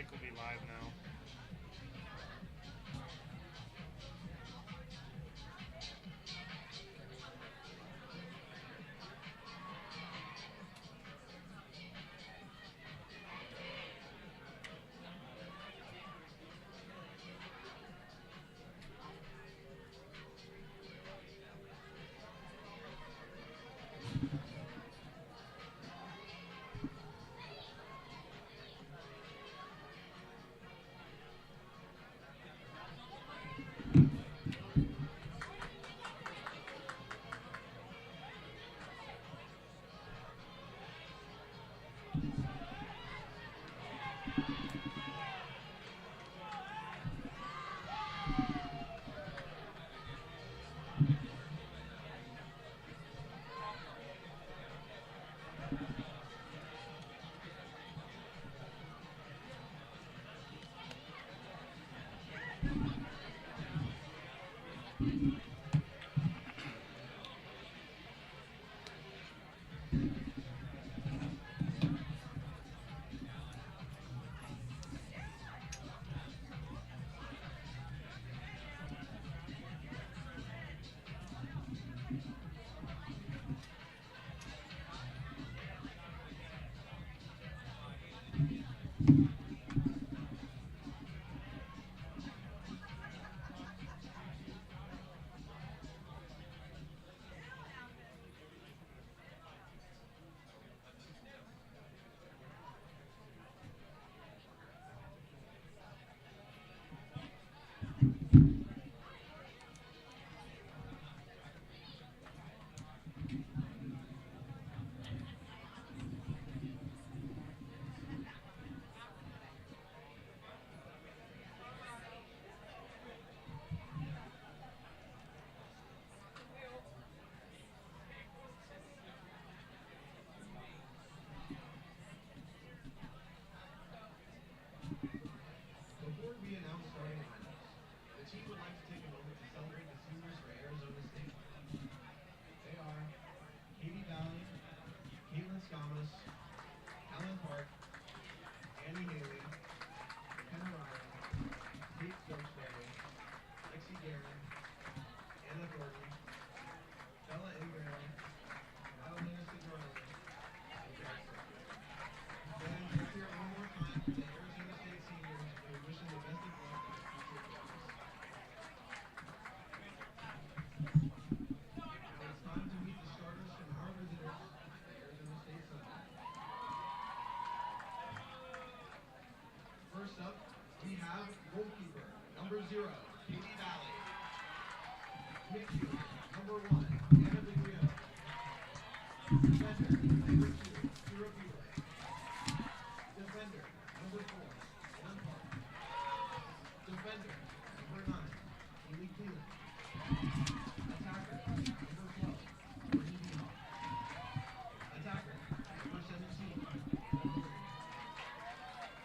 mic will be live now. First up, we have goalkeeper, number 0, Katie Valley. Midfielder, number 1, Anna Viglio. Defender, number 2, Kira Bueller. Defender, number 4, Ellen Park. Defender, number 9, Haley Cleland. Attacker, number 12, Brittany Hall. Attacker, number 17,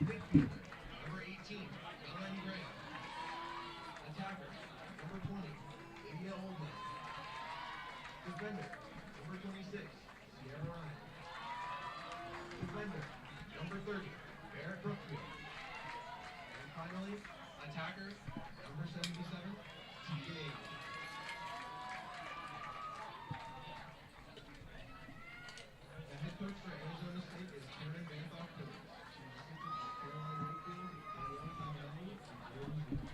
midfielder, number 18, Melanie Graham. Attacker, number 20, India Oldman. Defender, number 26, Sierra Ryan. Defender, number 30, Barrett Brookfield. And finally, attacker, number 77, TJ. The head coach for Arizona State is Karen Bantoff Phillips. She's assisted by Caroline Wakefield, Danielle Cavalli, and Jordan Booth.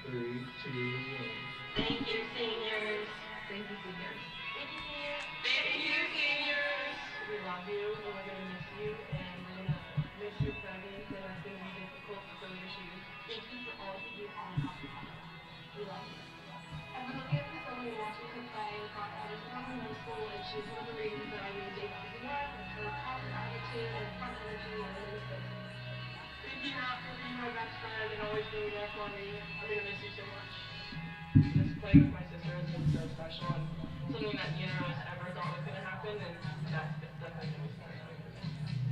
3, 2, 1. Thank you, seniors. Thank you, seniors. Thank you, seniors. Thank you, seniors. We love you, and we're going to miss you, and we're going to miss your presence, and it's going to be difficult to fill your shoes. Thank you for all that you do on top of us. We love you. I was looking at this when we watched her play. I thought I was in middle school, and she's one of the reasons that I knew Dave was more, and her positive attitude and fun energy and everything. Thank you for being my best friend and always being there for me. I'm going to miss you so much. Just playing with my sister has been so special, and something that neither of us ever thought was going to happen, and that's definitely special.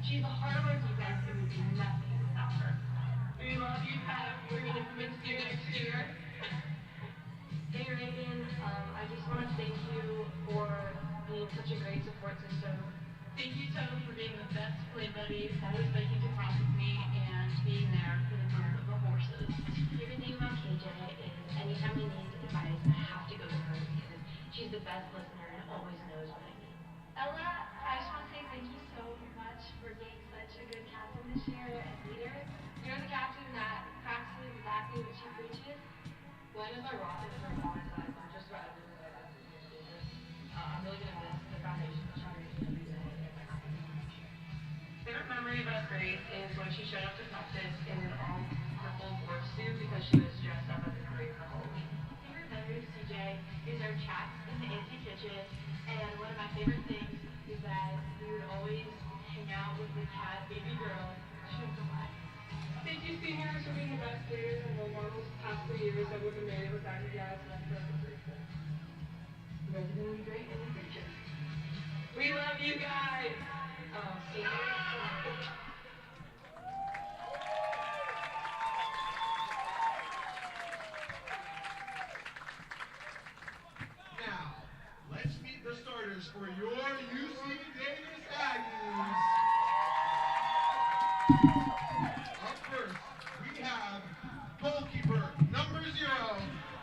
She's a hard defense and we do nothing without her. We love you, Pat. We're going to miss you next year. Hey, Reagan, I just want to thank you for being such a great support system. Thank you, Tony, for being the best play buddy, always making to cross with me, and being there for the group of the horses. Favorite thing about KJ is anytime I need advice, I have to go to her because she's the best listener and always knows what I need. Ella, I just want to say thank you so much for being such a good captain this year and leader. You're the captain that practices exactly what she preaches. Glenn is my rock and her on my side, so just about everything that I do in business. I'm really going to miss the foundation that Sean every day and my company. Favorite memory about Grace is when she showed up to practice in an all purple work suit because she was dressed up as a parade for Halloween. Favorite memory of CJ is our chats in the AC kitchen, and one of my favorite things is that we would always hang out with the cat baby girl. She was alive. Thank you, seniors, for being the best leaders and role models the past 3 years that we've been married without you guys, and I'm forever grateful. You guys are doing great in the future. We love you guys! Now, let's meet the starters for your UC Davis Aggies. Up first, we have goalkeeper number 0,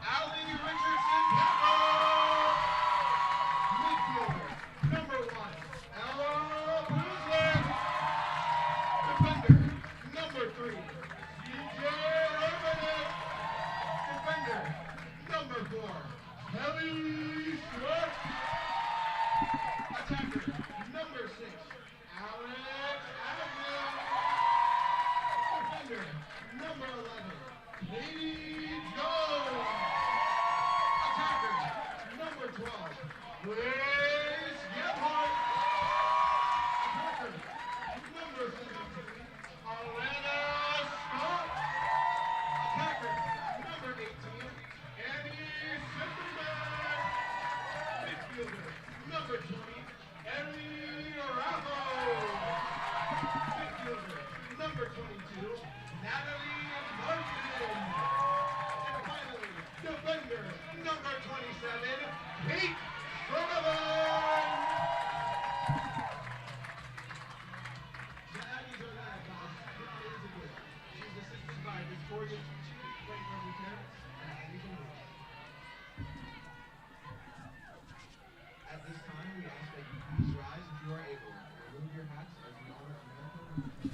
Allie Richardson Pepper. Midfielder number 1, Ella Boozler. Defender number 3, CJ Urbanek. Defender number 4, Kelly Schwartz. Attacker number 6, Alex Adams. Defender number 11, Katie Jones. Attacker number 12, Grace Gebhardt. Attacker number 17, Alana Scott. Attacker number 18, Annie Simperman. Midfielder number 20, Ellie Raffo. Midfielder number 22, Natalie Martin. And finally, defender number 27, Kate Sullivan. The Aggies are led by Kate Elizabeth. She's assisted by Victoria Tucci, playing for Lieutenants, and Aggies are lead. At this time, we ask that you please rise if you are able. Remove your hats as we honor America.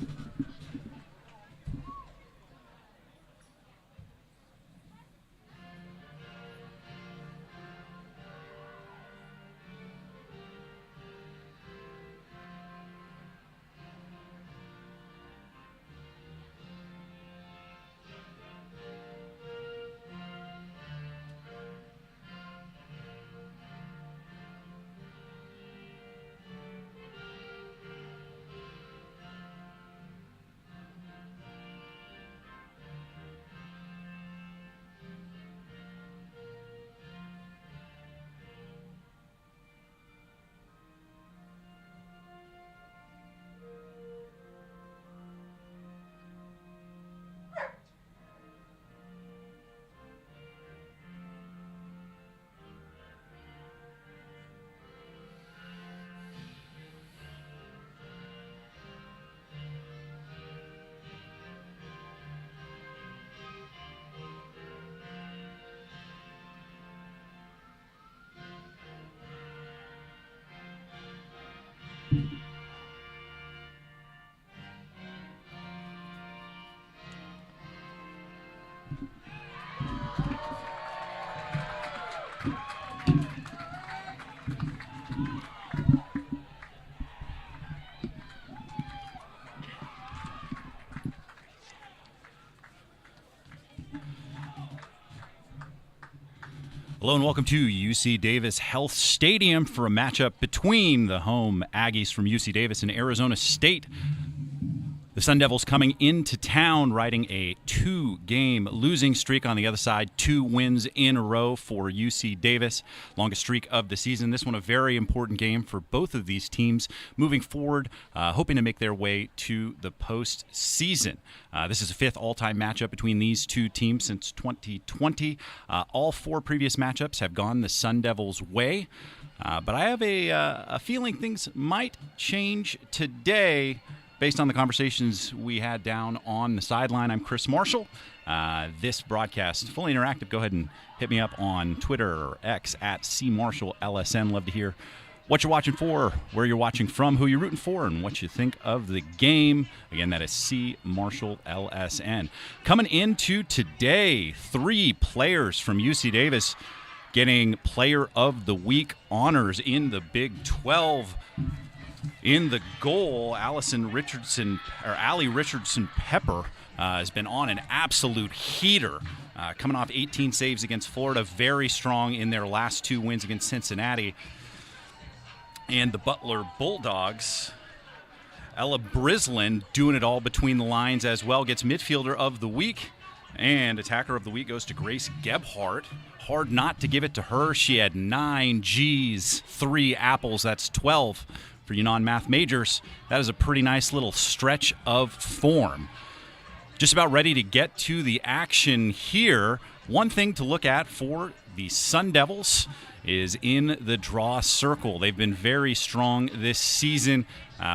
Hello and welcome to UC Davis Health Stadium for a matchup between the home Aggies from UC Davis and Arizona State. The Sun Devils coming into town, riding a 2-game losing streak. On the other side, 2 wins in a row for UC Davis, longest streak of the season. This one a very important game for both of these teams moving forward, hoping to make their way to the postseason. This is the 5th all-time matchup between these two teams since 2020. All 4 previous matchups have gone the Sun Devils' way, but I have a feeling things might change today, based on the conversations we had down on the sideline. I'm Chris Marshall. This broadcast, fully interactive. Go ahead and hit me up on Twitter or X at CMarshallLSN. Love to hear what you're watching for, where you're watching from, who you're rooting for, and what you think of the game. Again, that is CMarshallLSN. Coming into today, 3 players from UC Davis getting Player of the Week honors in the Big 12. In the goal, Allie Richardson Pepper has been on an absolute heater, coming off 18 saves against Florida, very strong in their last 2 wins against Cincinnati. And the Butler Bulldogs, Ella Brislin doing it all between the lines as well, gets midfielder of the week. And attacker of the week goes to Grace Gebhardt. Hard not to give it to her. She had 9 G's, 3 apples. That's 12 for you non-math majors. That is a pretty nice little stretch of form. Just about ready to get to the action here. One thing to look at for the Sun Devils is in the draw circle. They've been very strong this season,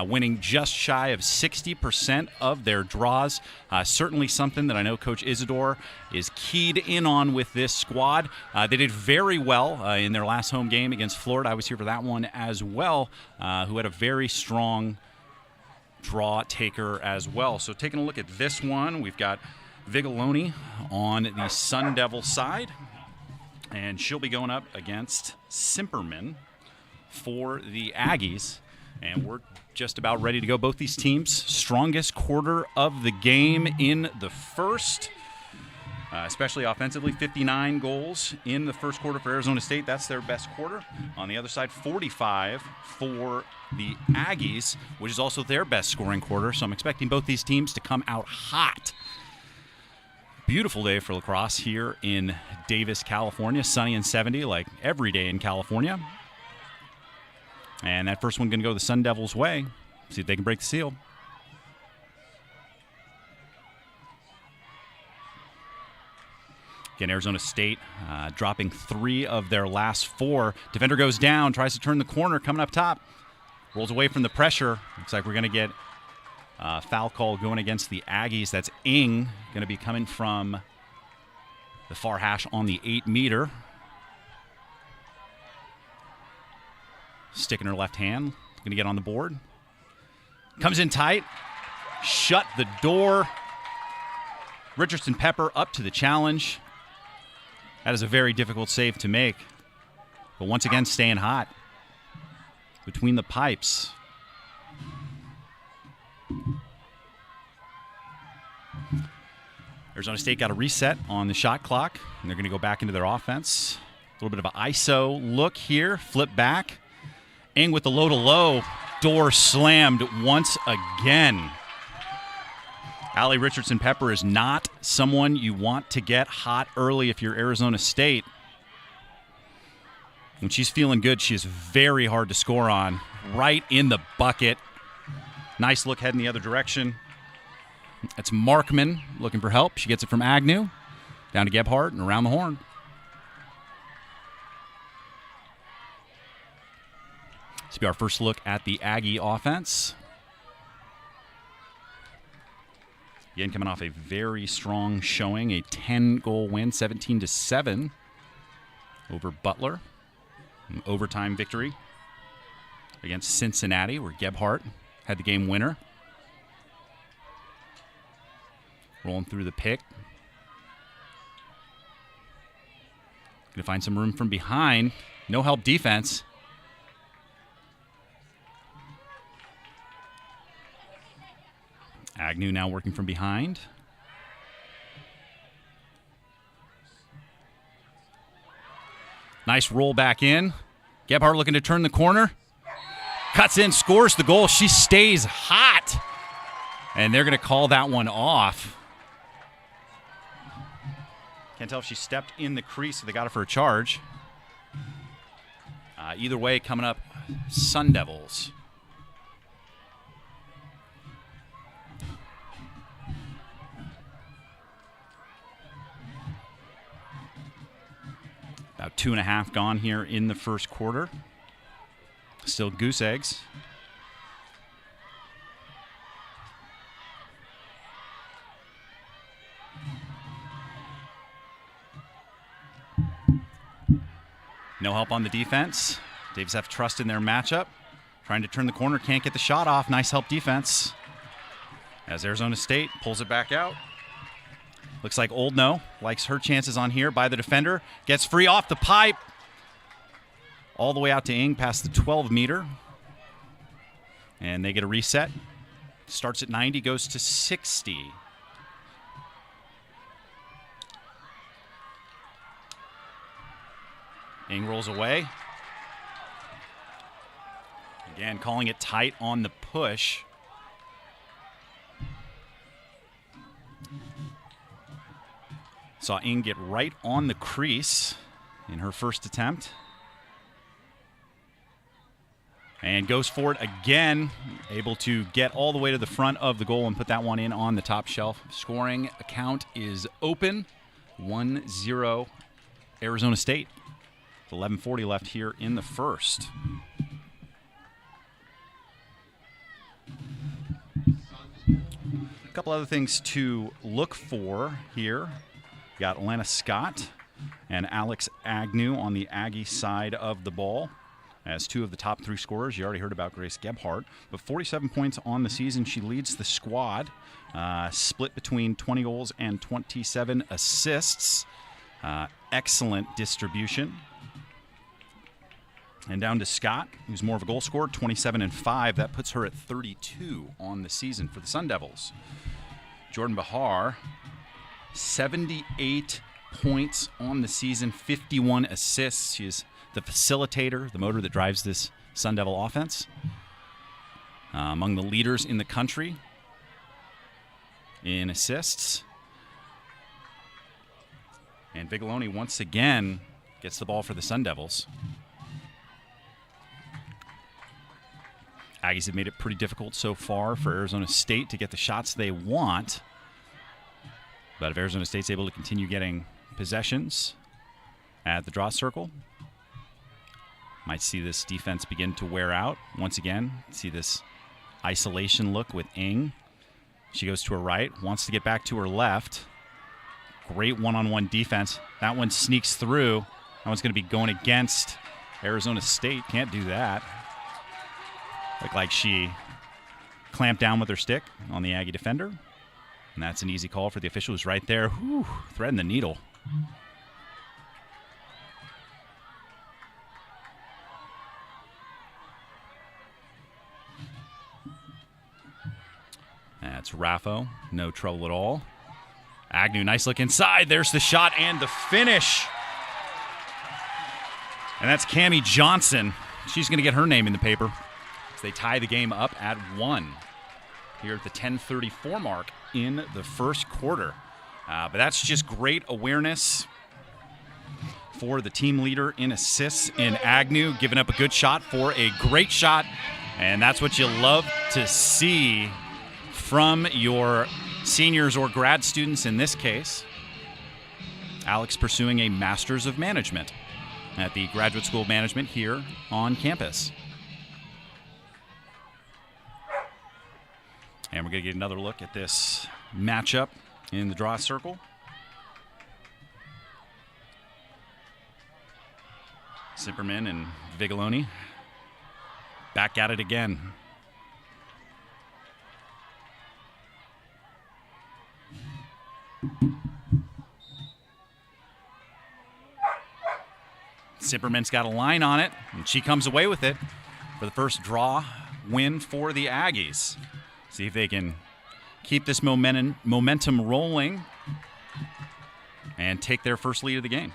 winning just shy of 60% of their draws. Certainly something that I know Coach Isidore is keyed in on with this squad. They did very well in their last home game against Florida. I was here for that one as well, who had a very strong draw taker as well. So taking a look at this one, we've got Vigiloni on the Sun Devil side, and she'll be going up against Simperman for the Aggies. And we're just about ready to go. Both these teams, strongest quarter of the game in the first, especially offensively. 59 goals in the first quarter for Arizona State. That's their best quarter. On the other side, 45 for the Aggies, which is also their best scoring quarter. So I'm expecting both these teams to come out hot. Beautiful day for lacrosse here in Davis, California. Sunny and 70 like every day in California. And that first one going to go the Sun Devils' way. See if they can break the seal. Again, Arizona State dropping 3 of their last 4. Defender goes down, tries to turn the corner, coming up top. Rolls away from the pressure. Looks like we're going to get foul call going against the Aggies. That's Ng, going to be coming from the far hash on the 8-meter. Stick in her left hand, going to get on the board. Comes in tight, shut the door. Richardson Pepper up to the challenge. That is a very difficult save to make. But once again, staying hot between the pipes. Arizona State got a reset on the shot clock, and they're going to go back into their offense. A little bit of an ISO look here, flip back. Ng with the low-to-low, door slammed once again. Allie Richardson Pepper is not someone you want to get hot early if you're Arizona State. When she's feeling good, she is very hard to score on. Right in the bucket. Nice look heading the other direction. That's Markman looking for help. She gets it from Agnew. Down to Gebhardt and around the horn. This will be our first look at the Aggie offense. Again, coming off a very strong showing, a 10-goal win, 17-7 over Butler. An overtime victory against Cincinnati, where Gebhardt had the game winner. Rolling through the pick. Going to find some room from behind. No help defense. Agnew now working from behind. Nice roll back in. Gebhardt looking to turn the corner. Cuts in, scores the goal. She stays hot. And they're going to call that one off. Can't tell if she stepped in the crease or they got her for a charge. Either way, coming up, Sun Devils. About 2.5 gone here in the first quarter. Still goose eggs. No help on the defense. Davis have trust in their matchup. Trying to turn the corner, can't get the shot off. Nice help defense. As Arizona State pulls it back out. Looks like Oldno likes her chances on here by the defender. Gets free off the pipe. All the way out to Ing past the 12-meter. And they get a reset. Starts at 90, goes to 60. Ing rolls away. Again, calling it tight on the push. Saw Ing get right on the crease in her first attempt. And goes for it again. Able to get all the way to the front of the goal and put that one in on the top shelf. Scoring account is open. 1-0 Arizona State. 11:40 left here in the first. A couple other things to look for here. Got Atlanta Scott and Alex Agnew on the Aggie side of the ball as two of the top 3 scorers. You already heard about Grace Gebhardt, but 47 points on the season. She leads the squad, split between 20 goals and 27 assists. Excellent distribution. And down to Scott, who's more of a goal scorer, 27 and 5. That puts her at 32 on the season for the Sun Devils. Jordan Bahar, 78 points on the season, 51 assists. She is the facilitator, the motor that drives this Sun Devil offense. Among the leaders in the country in assists. And Vigiloni once again gets the ball for the Sun Devils. Aggies have made it pretty difficult so far for Arizona State to get the shots they want. But if Arizona State's able to continue getting possessions at the draw circle, might see this defense begin to wear out. Once again, see this isolation look with Ing. She goes to her right, wants to get back to her left. Great one-on-one defense. That one sneaks through. That one's going to be going against Arizona State. Can't do that. Looked like she clamped down with her stick on the Aggie defender. And that's an easy call for the official who's right there. Whew, threading the needle. That's Raffo. No trouble at all. Agnew, nice look inside. There's the shot and the finish. And that's Cammie Johnson. She's going to get her name in the paper. They tie the game up at 1 here at the 10:34 mark in the first quarter. But that's just great awareness for the team leader in assists in Agnew, giving up a good shot for a great shot. And that's what you love to see from your seniors or grad students in this case. Alex pursuing a Master's of Management at the Graduate School of Management here on campus. And we're going to get another look at this matchup in the draw circle. Zipperman and Vigiloni back at it again. Zipperman's got a line on it, and she comes away with it for the first draw win for the Aggies. See if they can keep this momentum rolling and take their first lead of the game.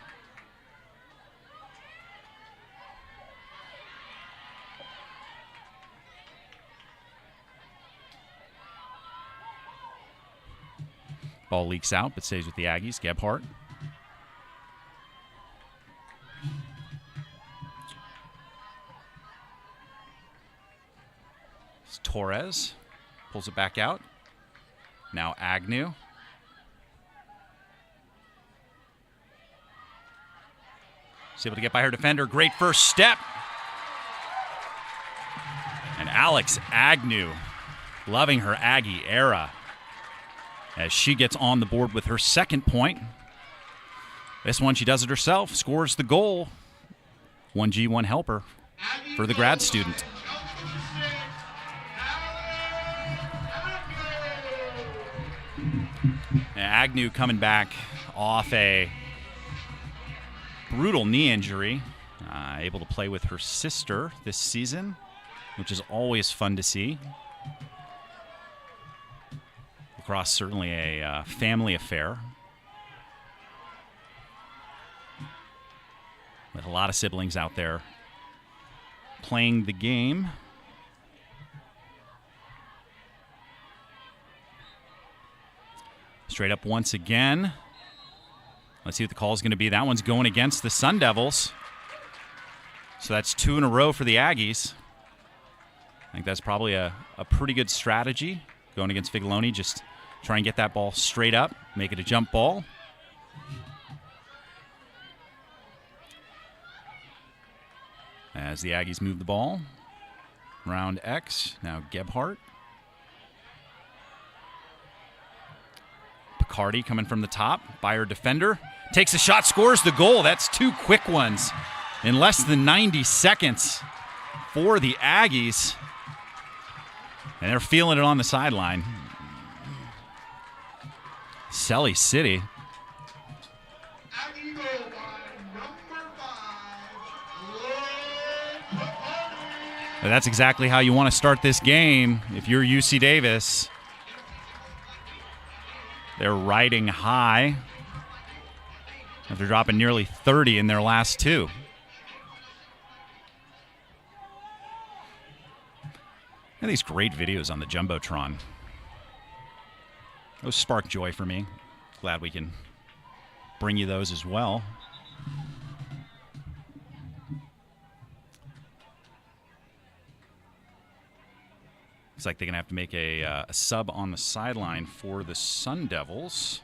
Ball leaks out, but stays with the Aggies. Gebhardt. It's Torres. Pulls it back out. Now Agnew. She's able to get by her defender. Great first step. And Alex Agnew, loving her Aggie era, as she gets on the board with her second point. This one, she does it herself, scores the goal. 1G, 1 helper for the grad student. Agnew coming back off a brutal knee injury, able to play with her sister this season, which is always fun to see. Lacrosse certainly a family affair, with a lot of siblings out there playing the game. Straight up once again. Let's see what the call is going to be. That one's going against the Sun Devils. So that's 2 in a row for the Aggies. I think that's probably a pretty good strategy, going against Figoloni. Just try and get that ball straight up, make it a jump ball. As the Aggies move the ball. Round X, now Gebhardt. Picardi coming from the top by her defender. Takes a shot, scores the goal. That's 2 quick ones in less than 90 seconds for the Aggies. And they're feeling it on the sideline. Selly City. But that's exactly how you want to start this game if you're UC Davis. They're riding high after dropping nearly 30 in their last 2. And these great videos on the Jumbotron. Those spark joy for me. Glad we can bring you those as well. Looks like they're going to have to make a sub on the sideline for the Sun Devils.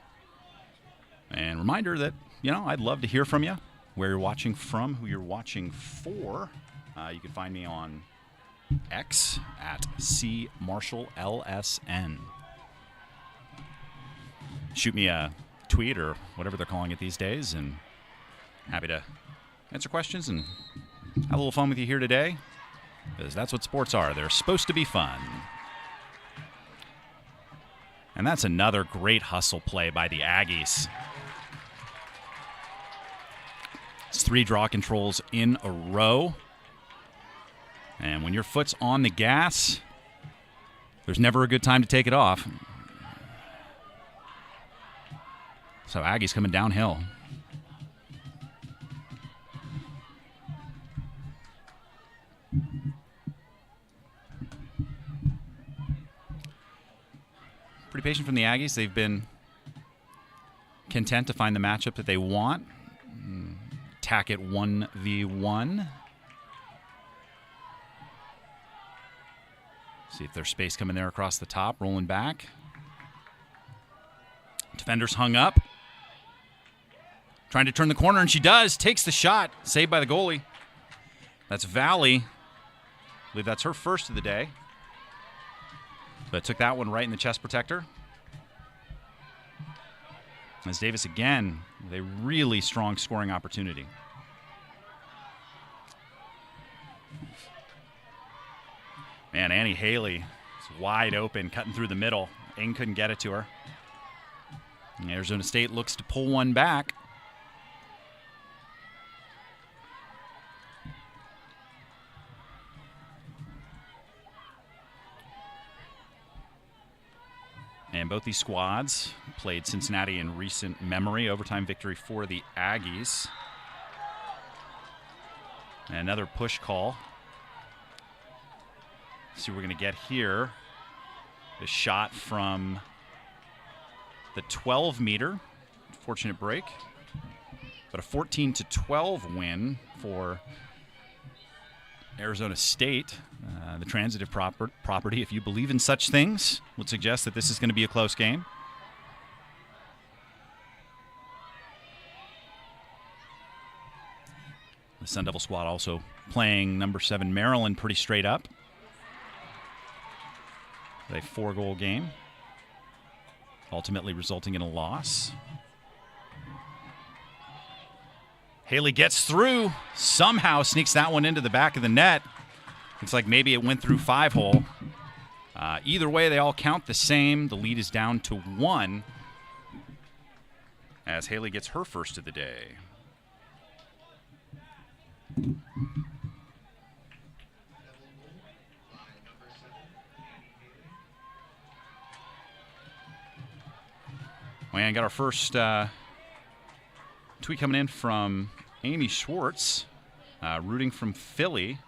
And reminder that, I'd love to hear from you, where you're watching from, who you're watching for. You can find me on X at CMarshallLSN. Shoot me a tweet or whatever they're calling it these days, and happy to answer questions and have a little fun with you here today, because that's what sports are. They're supposed to be fun. And that's another great hustle play by the Aggies. It's 3 draw controls in a row. And when your foot's on the gas, there's never a good time to take it off. So Aggies coming downhill. Pretty patient from the Aggies. They've been content to find the matchup that they want. Tack it 1v1. See if there's space coming there across the top, rolling back. Defender's hung up. Trying to turn the corner, and she does. Takes the shot. Saved by the goalie. That's Valley. I believe that's her first of the day. But took that one right in the chest protector. As Davis again with a really strong scoring opportunity. Man, Annie Haley is wide open, cutting through the middle. Ng couldn't get it to her. And Arizona State looks to pull one back. And both these squads played Cincinnati in recent memory. Overtime victory for the Aggies. And another push call. See what we're going to get here. The shot from the 12-meter. Fortunate break. But a 14-12 win for Arizona State. The transitive property, if you believe in such things, would suggest that this is going to be a close game. The Sun Devil squad also playing number 7 Maryland pretty straight up. A 4-goal game, ultimately resulting in a loss. Haley gets through, somehow sneaks that one into the back of the net. Looks like maybe it went through 5-hole. Either way, they all count the same. The lead is down to 1 as Haley gets her first of the day. And got our first tweet coming in from Amy Schwartz, rooting from Philly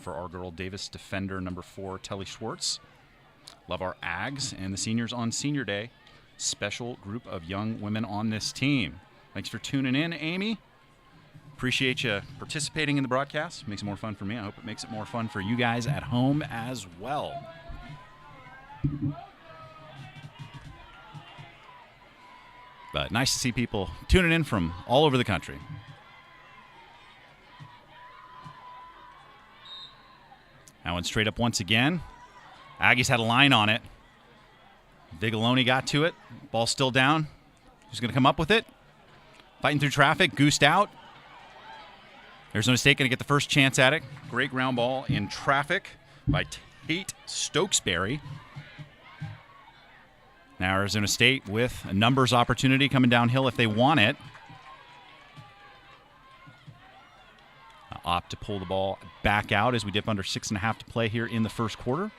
for our girl Davis defender number 4, Telly Schwartz. Love our Ags and the seniors on Senior Day. Special group of young women on this team. Thanks for tuning in, Amy. Appreciate you participating in the broadcast. Makes it more fun for me. I hope it makes it more fun for you guys at home as well. But nice to see people tuning in from all over the country. That one straight up once again. Aggies had a line on it. Vigiloni got to it. Ball still down. Who's going to come up with it? Fighting through traffic. Goosed out. Arizona State going to get the first chance at it. Great ground ball in traffic by Tate Stokesbury. Now Arizona State with a numbers opportunity coming downhill if they want it. Opt to pull the ball back out as we dip under 6.5 to play here in the first quarter.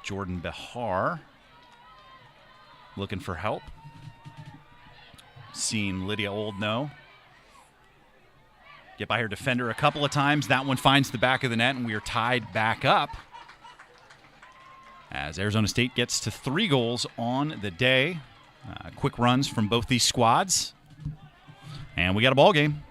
Jordan Behar looking for help. Seen Lydia Oldknow get by her defender a couple of times. That one finds the back of the net, and we are tied back up as Arizona State gets to 3 goals on the day. Quick runs from both these squads, and we got a ball game.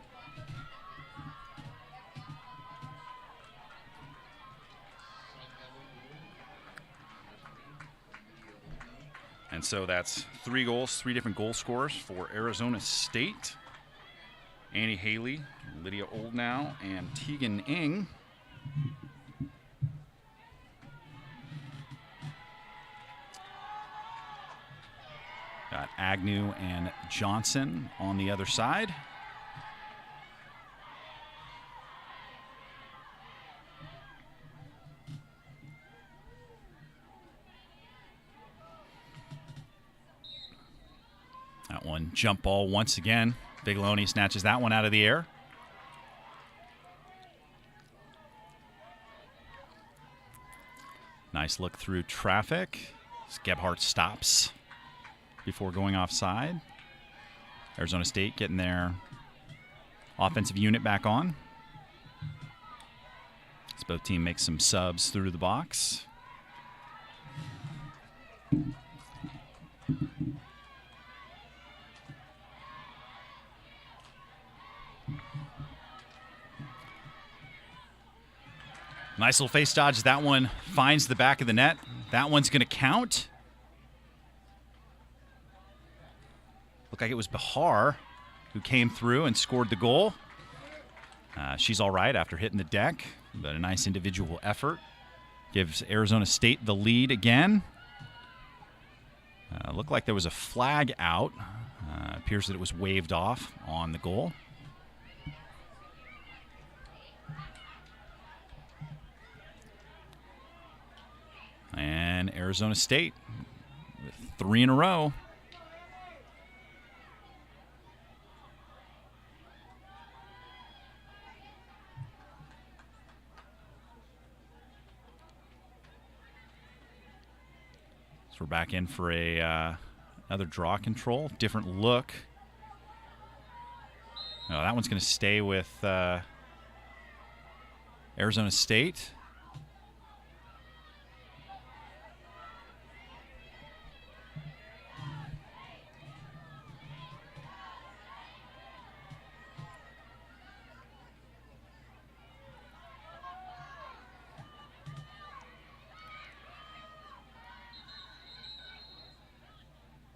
And so that's 3 goals, 3 different goal scorers for Arizona State. Annie Haley, Lydia Oldknow, and Tegan Ing. Got Agnew and Johnson on the other side. That one jump ball once again. Vigiloni snatches that one out of the air. Nice look through traffic. Gebhardt stops before going offside. Arizona State getting their offensive unit back on. As both teams make some subs through the box. Nice little face dodge. That one finds the back of the net. That one's going to count. Looked like it was Behar who came through and scored the goal. She's all right after hitting the deck, but a nice individual effort. Gives Arizona State the lead again. Looked like there was a flag out. Appears that it was waved off on the goal. And Arizona State with 3 in a row. So we're back in for another draw control, different look. No, that one's going to stay with Arizona State.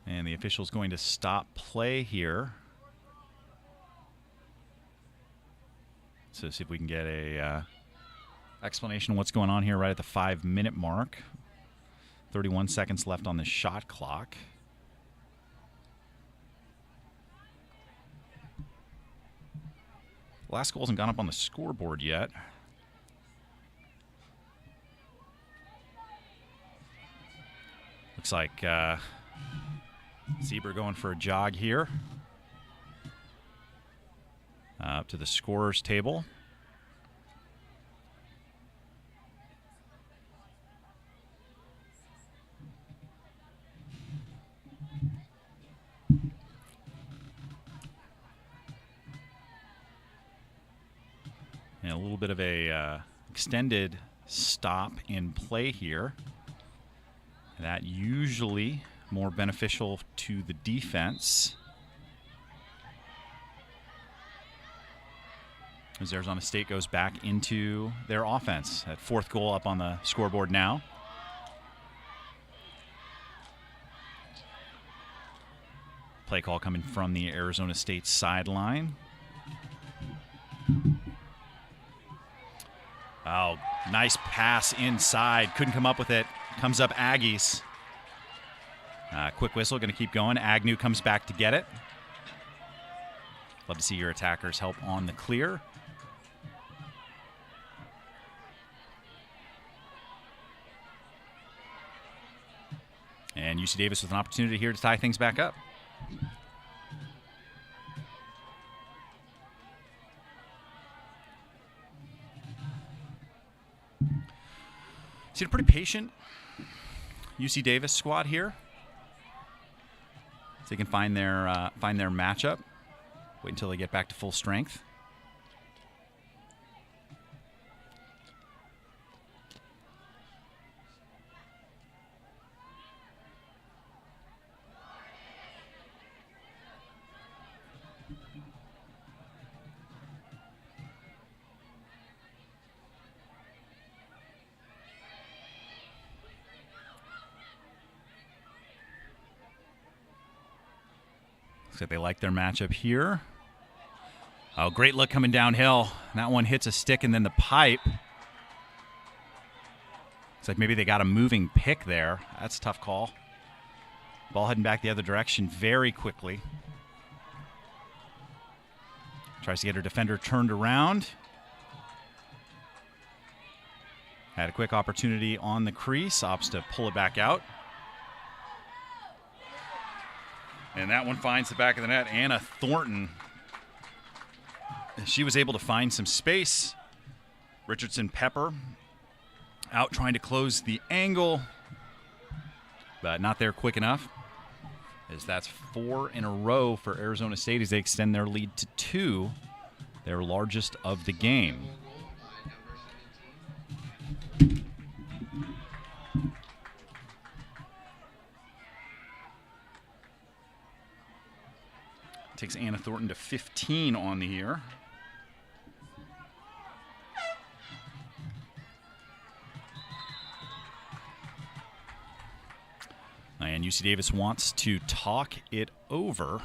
And the official's going to stop play here. So see if we can get a explanation of what's going on here right at the 5-minute mark. 31 seconds left on the shot clock. Last goal hasn't gone up on the scoreboard yet. Looks like Zebra going for a jog here. Up to the scorer's table. And a little bit of a extended stop in play here. That usually more beneficial to the defense. As Arizona State goes back into their offense. That 4th goal up on the scoreboard now. Play call coming from the Arizona State sideline. Oh, nice pass inside. Couldn't come up with it. Comes up Aggies. Quick whistle, going to keep going. Agnew comes back to get it. Love to see your attackers help on the clear. And UC Davis with an opportunity here to tie things back up. See a pretty patient UC Davis squad here. So they can find their matchup. Wait until they get back to full strength. Looks like they like their matchup here. Oh, great look coming downhill. That one hits a stick and then the pipe. Looks like maybe they got a moving pick there. That's a tough call. Ball heading back the other direction very quickly. Tries to get her defender turned around. Had a quick opportunity on the crease. Opts to pull it back out. And that one finds the back of the net. Anna Thornton. She was able to find some space. Richardson Pepper out trying to close the angle, but not there quick enough, as that's 4 in a row for Arizona State as they extend their lead to 2, their largest of the game. Takes Anna Thornton to 15 on the year. And UC Davis wants to talk it over.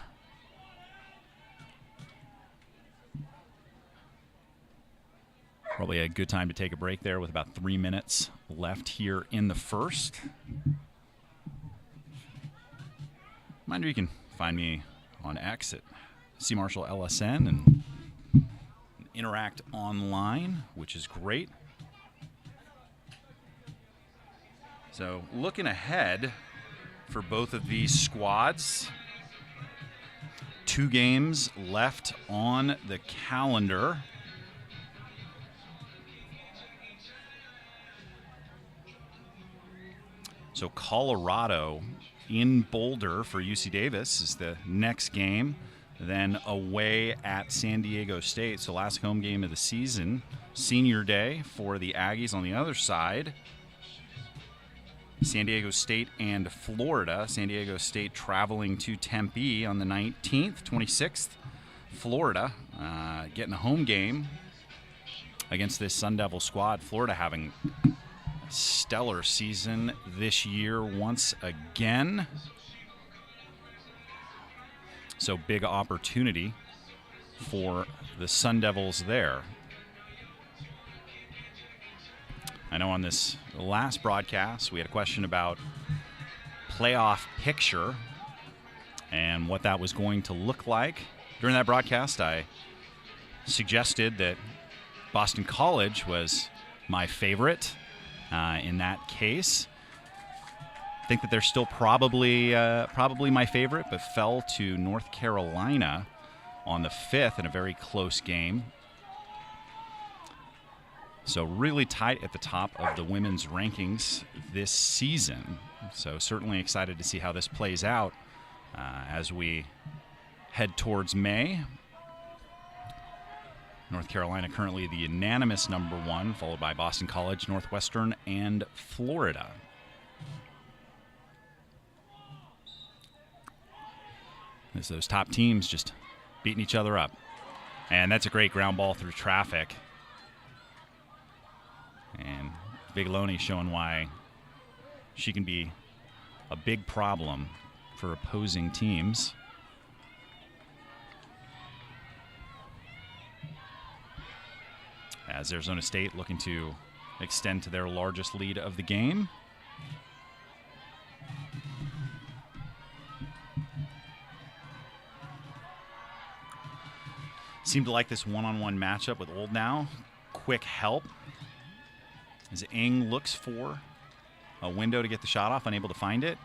Probably a good time to take a break there with about 3 minutes left here in the first. Reminder, you can find me on X at CMarshallLSN and interact online, which is great. So looking ahead for both of these squads, 2 games left on the calendar. So Colorado in Boulder for UC Davis is the next game, then away at San Diego State. So last home game of the season, senior day for the Aggies on the other side. San Diego State and Florida. San Diego State traveling to Tempe on the 19th, 26th. Florida getting a home game against this Sun Devil squad. Florida having stellar season this year once again. So big opportunity for the Sun Devils there. I know on this last broadcast we had a question about playoff picture and what that was going to look like. During that broadcast, I suggested that Boston College was my favorite in that case. I think that they're still probably my favorite, but fell to North Carolina on the 5th in a very close game. So really tight at the top of the women's rankings this season. So certainly excited to see how this plays out as we head towards May. North Carolina currently the unanimous number 1, followed by Boston College, Northwestern, and Florida. As those top teams just beating each other up. And that's a great ground ball through traffic. And Bigloni showing why she can be a big problem for opposing teams. As Arizona State looking to extend to their largest lead of the game. Seem to like this one-on-one matchup with Oldnow. Quick help as Ng looks for a window to get the shot off, unable to find it.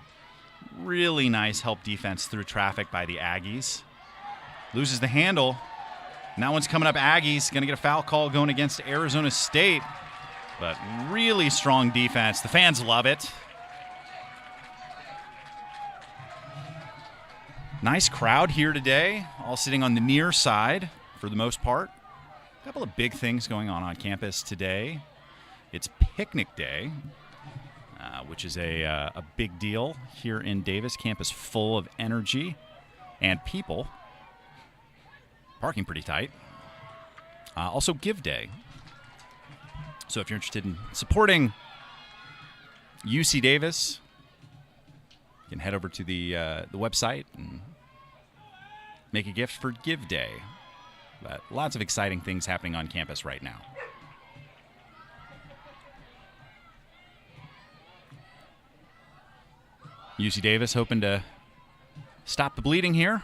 Really nice help defense through traffic by the Aggies. Loses the handle. And that one's coming up Aggies. Going to get a foul call going against Arizona State. But really strong defense. The fans love it. Nice crowd here today. All sitting on the near side for the most part. A couple of big things going on campus today. It's picnic day, which is a big deal here in Davis. Campus full of energy and people. Parking pretty tight. Also Give Day. So if you're interested in supporting UC Davis, you can head over to the website and make a gift for Give Day. But lots of exciting things happening on campus right now. UC Davis hoping to stop the bleeding here.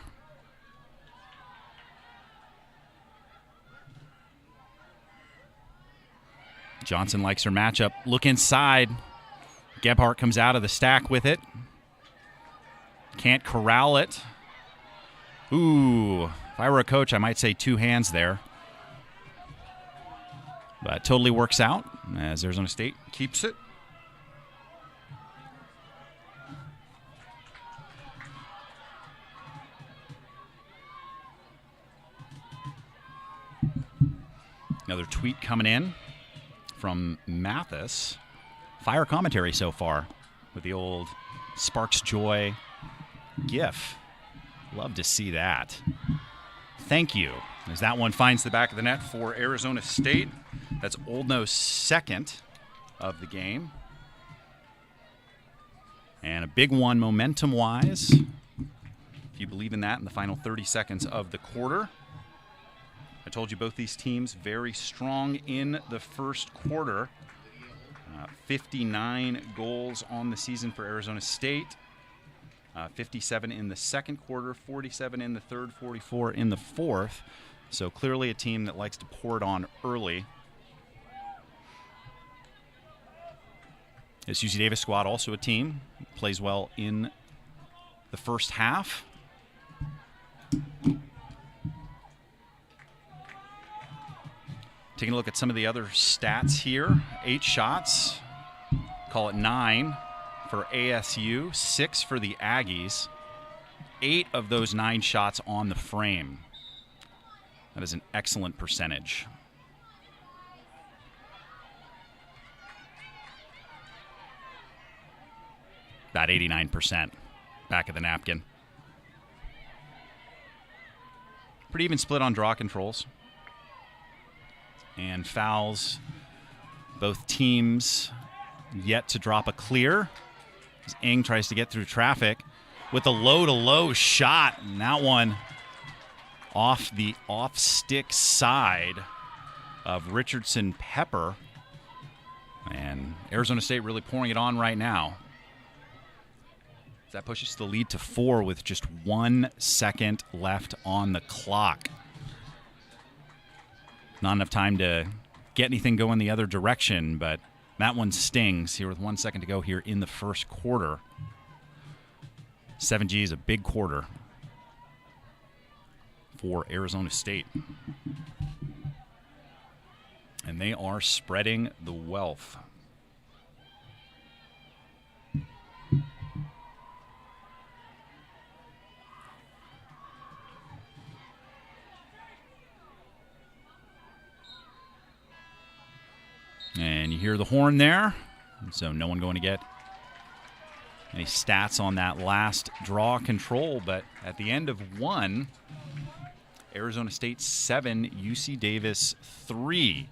Johnson likes her matchup. Look inside. Gebhardt comes out of the stack with it. Can't corral it. Ooh, if I were a coach, I might say 2 hands there. But totally works out as Arizona State keeps it. Another tweet coming in from Mathis. Fire commentary so far with the old Sparks Joy gif. Love to see that. Thank you. As that one finds the back of the net for Arizona State. That's Oldnow's second of the game. And a big one momentum-wise, if you believe in that, in the final 30 seconds of the quarter. I told you both these teams very strong in the first quarter. 59 goals on the season for Arizona State. 57 in the second quarter, 47 in the third, 44 in the fourth. So clearly a team that likes to pour it on early. This UC Davis squad also a team plays well in the first half. Taking a look at some of the other stats here. 8 shots, call it 9 for ASU, 6 for the Aggies. 8 of those 9 shots on the frame. That is an excellent percentage. About 89% back of the napkin. Pretty even split on draw controls. And fouls. Both teams yet to drop a clear. As Ng tries to get through traffic. with a low-to-low shot. And that one off the off-stick side of Richardson Pepper. And Arizona State really pouring it on right now. That pushes the lead to 4 with just 1 second left on the clock. Not enough time to get anything going the other direction, but that one stings here with 1 second to go here in the first quarter. 7G is a big quarter for Arizona State. And they are spreading the wealth. And you hear the horn there, so no one going to get any stats on that last draw control. But at the end of 1, Arizona State 7, UC Davis 3.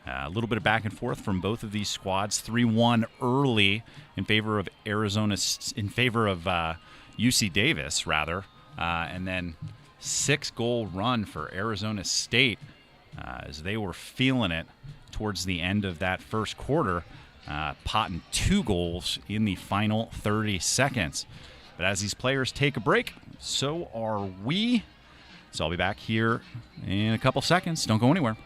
A little bit of back and forth from both of these squads. 3-1 early in favor of UC Davis, rather, and then 6-goal run for Arizona State as they were feeling it towards the end of that first quarter, potting 2 goals in the final 30 seconds. But as these players take a break, so are we. So I'll be back here in a couple seconds. Don't go anywhere.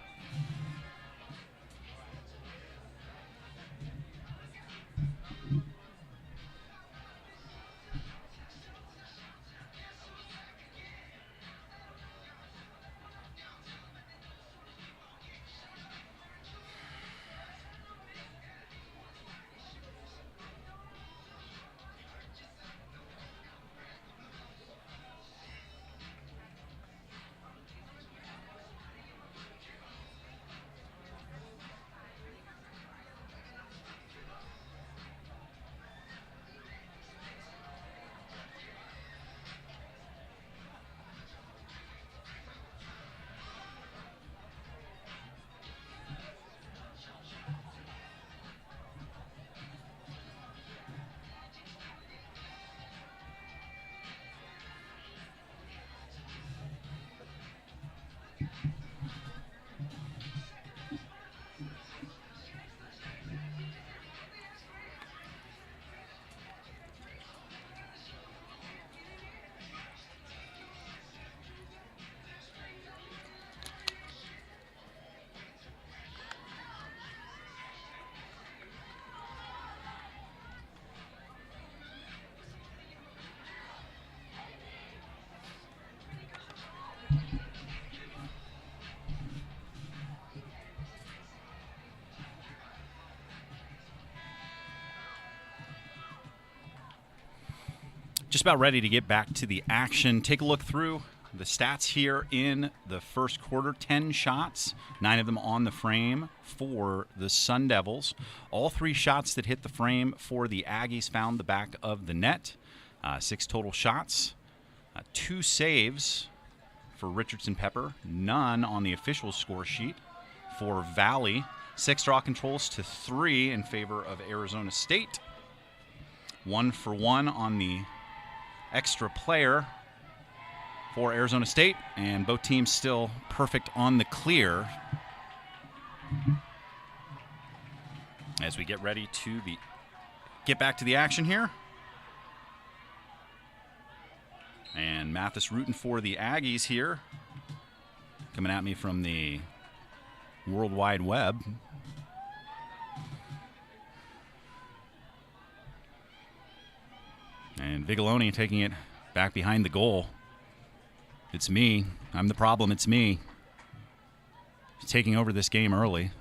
Just about ready to get back to the action. Take a look through the stats here in the first quarter. 10 shots, 9 of them on the frame for the Sun Devils. All 3 shots that hit the frame for the Aggies found the back of the net. 6 total shots, 2 saves for Richardson Pepper, none on the official score sheet for Valley. 6 draw controls to 3 in favor of Arizona State. 1 for 1 on the extra player for Arizona State, and both teams still perfect on the clear as we get ready to get back to the action here. And Mathis rooting for the Aggies here, coming at me from the World Wide Web. And Vigiloni taking it back behind the goal. It's me. I'm the problem. It's me. Taking over this game early.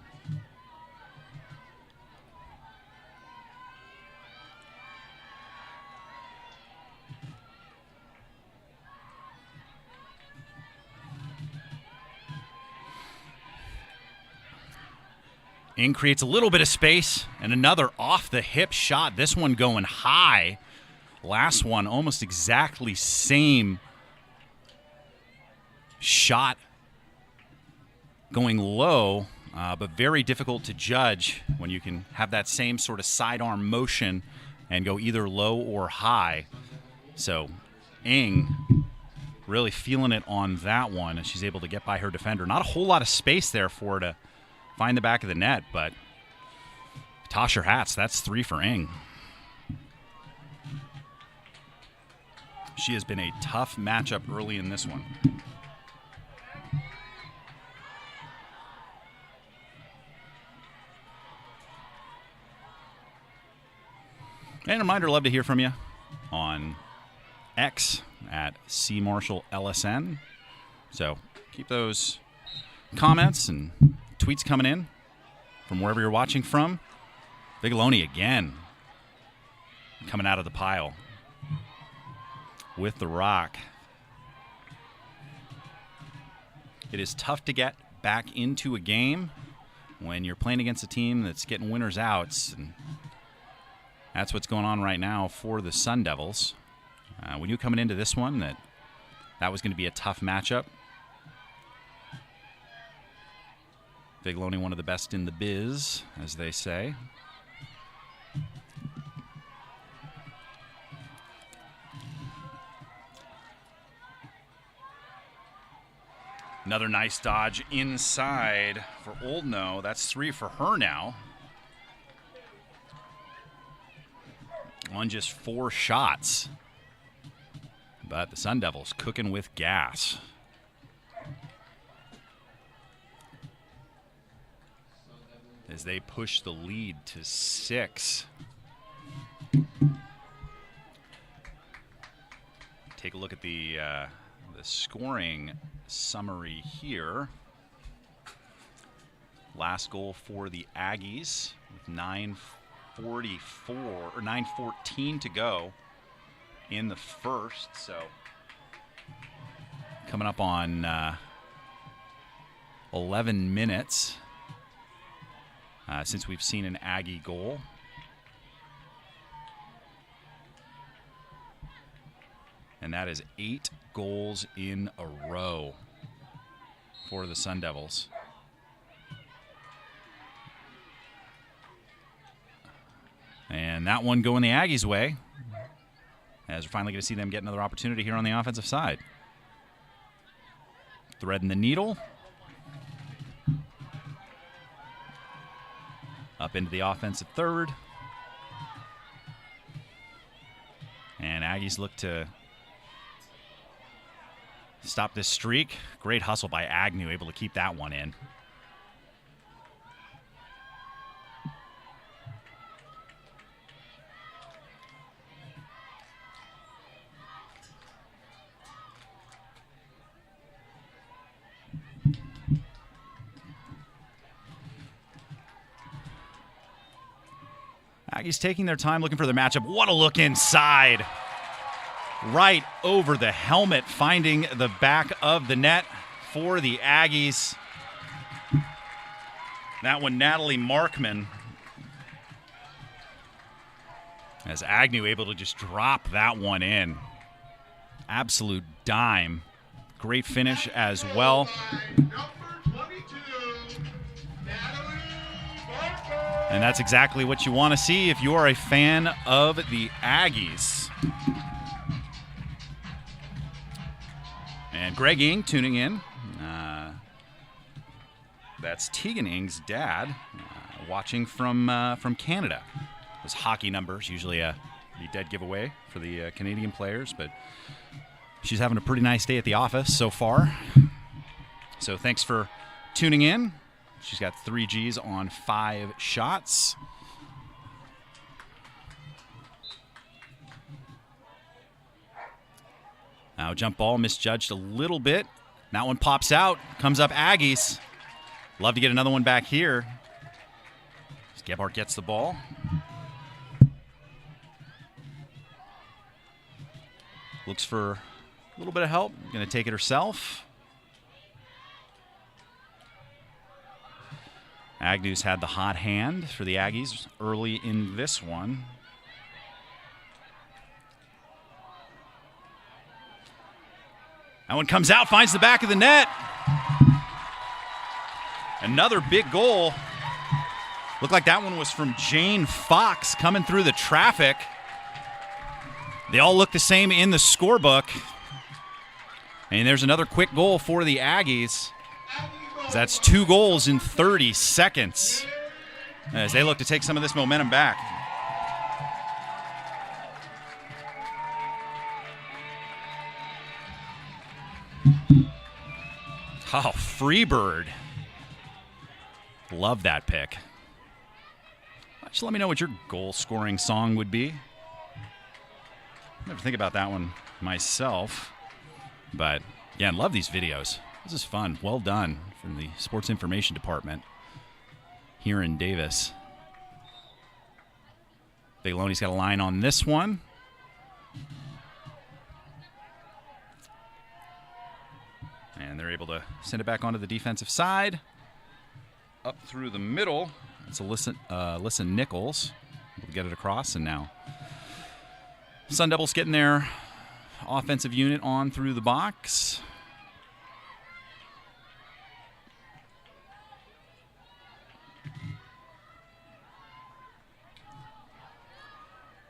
In creates a little bit of space, and another off-the-hip shot. This one going high. Last one, almost exactly same shot going low, but very difficult to judge when you can have that same sort of sidearm motion and go either low or high. So Ing really feeling it on that one, and she's able to get by her defender. Not a whole lot of space there for her to find the back of the net, but toss your hats. That's 3 for Ing. She has been a tough matchup early in this one. And a reminder, love to hear from you on X at CMarshallLSN. So keep those comments and tweets coming in from wherever you're watching from. Bigaloni again coming out of the pile with the rock. It is tough to get back into a game when you're playing against a team that's getting winners outs, and that's what's going on right now for the Sun Devils. We knew coming into this one that was going to be a tough matchup. Bigaloni, one of the best in the biz, as they say. Another nice dodge inside for Oldno. That's 3 for her now. On just 4 shots. But the Sun Devils cooking with gas. As they push the lead to 6. Take a look at the scoring summary here. Last goal for the Aggies with 9:14 to go in the first. So coming up on 11 minutes since we've seen an Aggie goal. And that is 8 goals in a row for the Sun Devils. And that one going the Aggies' way, as we're finally going to see them get another opportunity here on the offensive side. Threading the needle. Up into the offensive third. And Aggies look to stop this streak. Great hustle by Agnew, able to keep that one in. Aggies taking their time looking for their matchup. What a look inside. Right over the helmet, finding the back of the net for the Aggies. That one, Natalie Markman. As Agnew able to just drop that one in. Absolute dime. Great finish as well. And that's exactly what you want to see if you are a fan of the Aggies. And Greg Ing tuning in. That's Tegan Ing's dad, watching from Canada. Those hockey numbers, usually a pretty dead giveaway for the Canadian players, but she's having a pretty nice day at the office so far. So thanks for tuning in. She's got 3 Gs on 5 shots. Now jump ball misjudged a little bit. That one pops out. Comes up Aggies. Love to get another one back here. Gebhardt gets the ball. Looks for a little bit of help. Going to take it herself. Agnew's had the hot hand for the Aggies early in this one. That one comes out, finds the back of the net. Another big goal. Looked like that one was from Jane Fox coming through the traffic. They all look the same in the scorebook. And there's another quick goal for the Aggies. That's 2 goals in 30 seconds as they look to take some of this momentum back. Oh, Freebird. Love that pick. Just let me know what your goal-scoring song would be. I never think about that one myself. But, again, love these videos. This is fun. Well done from the Sports Information Department here in Davis. Bigeloni's got a line on this one. And they're able to send it back onto the defensive side. Up through the middle. It's Alyssa Nichols. We'll get it across, and now Sun Devils getting their offensive unit on through the box.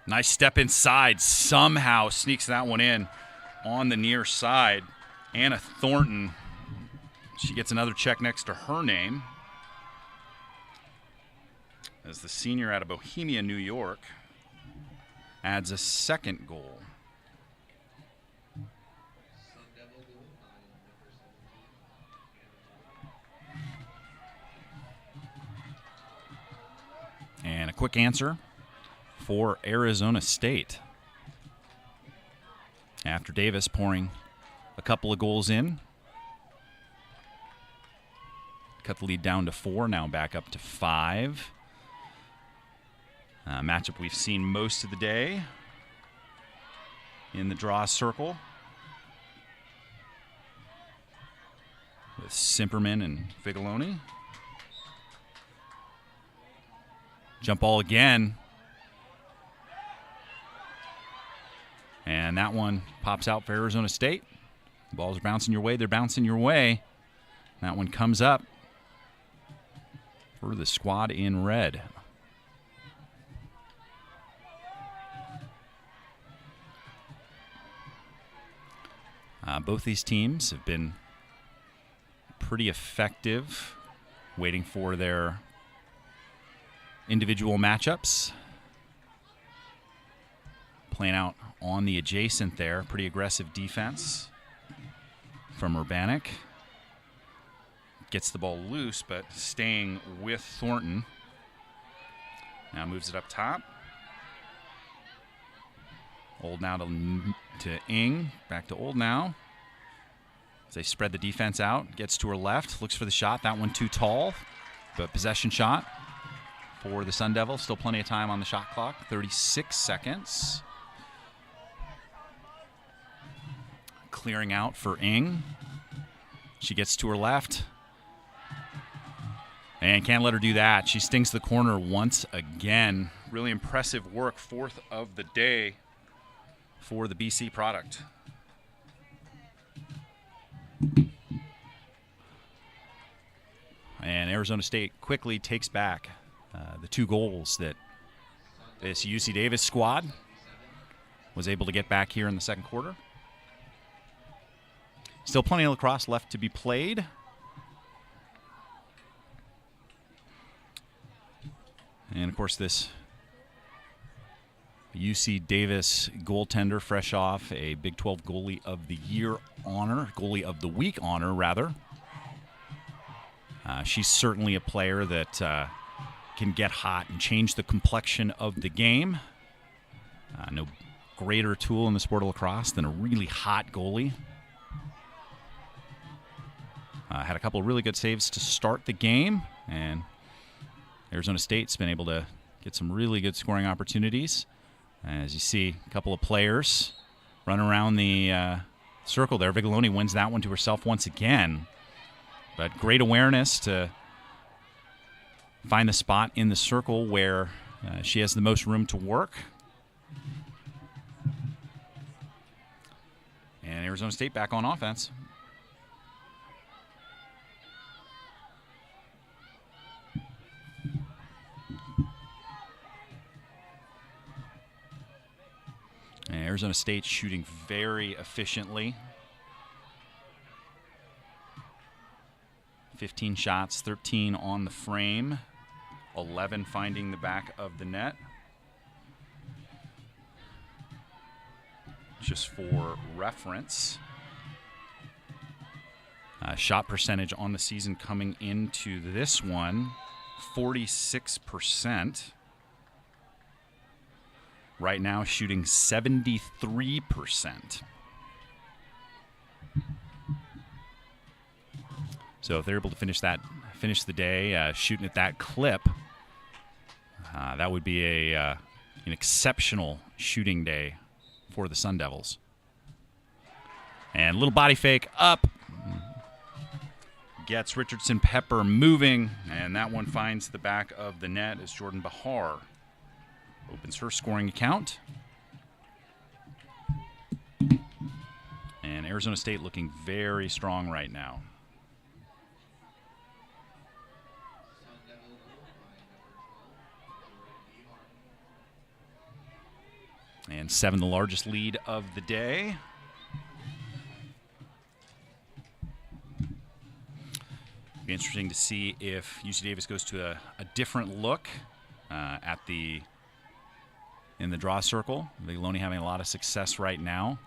Nice step inside. Somehow sneaks that one in on the near side. Anna Thornton, she gets another check next to her name as the senior out of Bohemia, New York, adds a second goal. And a quick answer for Arizona State. After Davis pouring a couple of goals in. Cut the lead down to 4, now back up to 5. Matchup we've seen most of the day in the draw circle with Simperman and Bigeloni. Jump ball again. And that one pops out for Arizona State. The balls are bouncing your way. They're bouncing your way. That one comes up for the squad in red. Both these teams have been pretty effective waiting for their individual matchups. Playing out on the adjacent there. Pretty aggressive defense from Urbanik. Gets the ball loose, but staying with Thornton. Now moves it up top. Old now to Ing. Back to Old now. As they spread the defense out. Gets to her left. Looks for the shot. That one too tall. But possession shot for the Sun Devils. Still plenty of time on the shot clock. 36 seconds. Clearing out for Ing. She gets to her left. And can't let her do that. She stings the corner once again. Really impressive work. 4th of the day for the BC product. And Arizona State quickly takes back the 2 goals that this UC Davis squad was able to get back here in the second quarter. Still plenty of lacrosse left to be played. And, of course, this UC Davis goaltender fresh off a Big 12 Goalie of the Year honor, Goalie of the Week honor, rather. She's certainly a player that can get hot and change the complexion of the game. No greater tool in the sport of lacrosse than a really hot goalie. Had a couple of really good saves to start the game, and Arizona State's been able to get some really good scoring opportunities. As you see, a couple of players run around the circle there. Bigeloni wins that one to herself once again. But great awareness to find the spot in the circle where she has the most room to work. And Arizona State back on offense. Arizona State shooting very efficiently. 15 shots, 13 on the frame, 11 finding the back of the net. Just for reference, shot percentage on the season coming into this one, 46%. Right now shooting 73%. So if they're able to finish the day shooting at that clip, that would be an exceptional shooting day for the Sun Devils. And a little body fake up. Gets Richardson Pepper moving, and that one finds the back of the net as Jordan Bahar opens her scoring account. And Arizona State looking very strong right now. And 7, the largest lead of the day. Be interesting to see if UC Davis goes to a different look in the draw circle. Vigloni having a lot of success right now.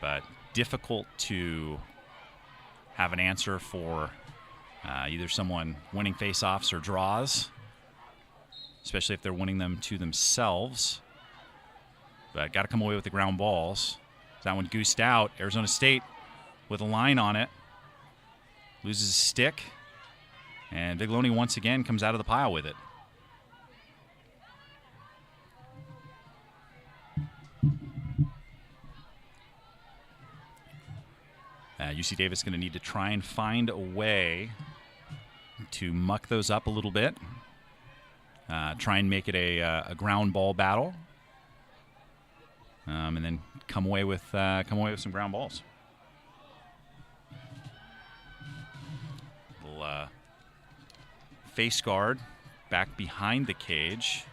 But difficult to have an answer for either someone winning faceoffs or draws, especially if they're winning them to themselves. But got to come away with the ground balls. That one goosed out. Arizona State with a line on it. Loses a stick. And Vigloni once again comes out of the pile with it. UC Davis going to need to try and find a way to muck those up a little bit. Try and make it a ground ball battle. And then come away with some ground balls. Little face guard back behind the cage.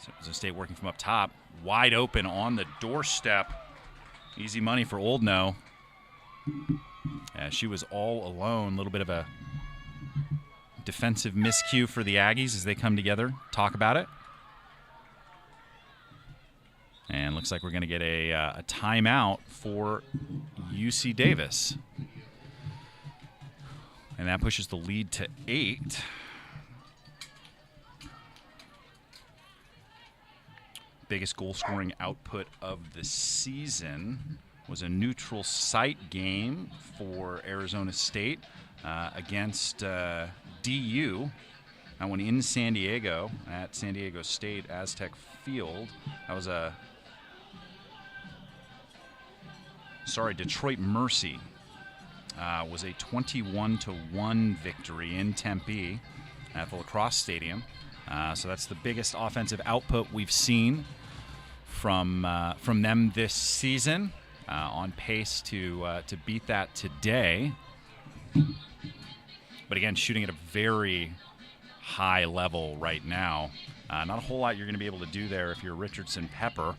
So Arizona State working from up top, wide open on the doorstep. Easy money for Oldno. She was all alone. A little bit of a defensive miscue for the Aggies as they come together, talk about it. And looks like we're going to get a timeout for UC Davis. And that pushes the lead to 8. Biggest goal-scoring output of the season was a neutral site game for Arizona State against DU. That one in San Diego at San Diego State Aztec Field. That was Detroit Mercy was a 21-1 victory in Tempe at the Lacrosse Stadium. So that's the biggest offensive output we've seen from them this season. On pace to beat that today. But again, shooting at a very high level right now. Not a whole lot you're going to be able to do there if you're Richardson Pepper.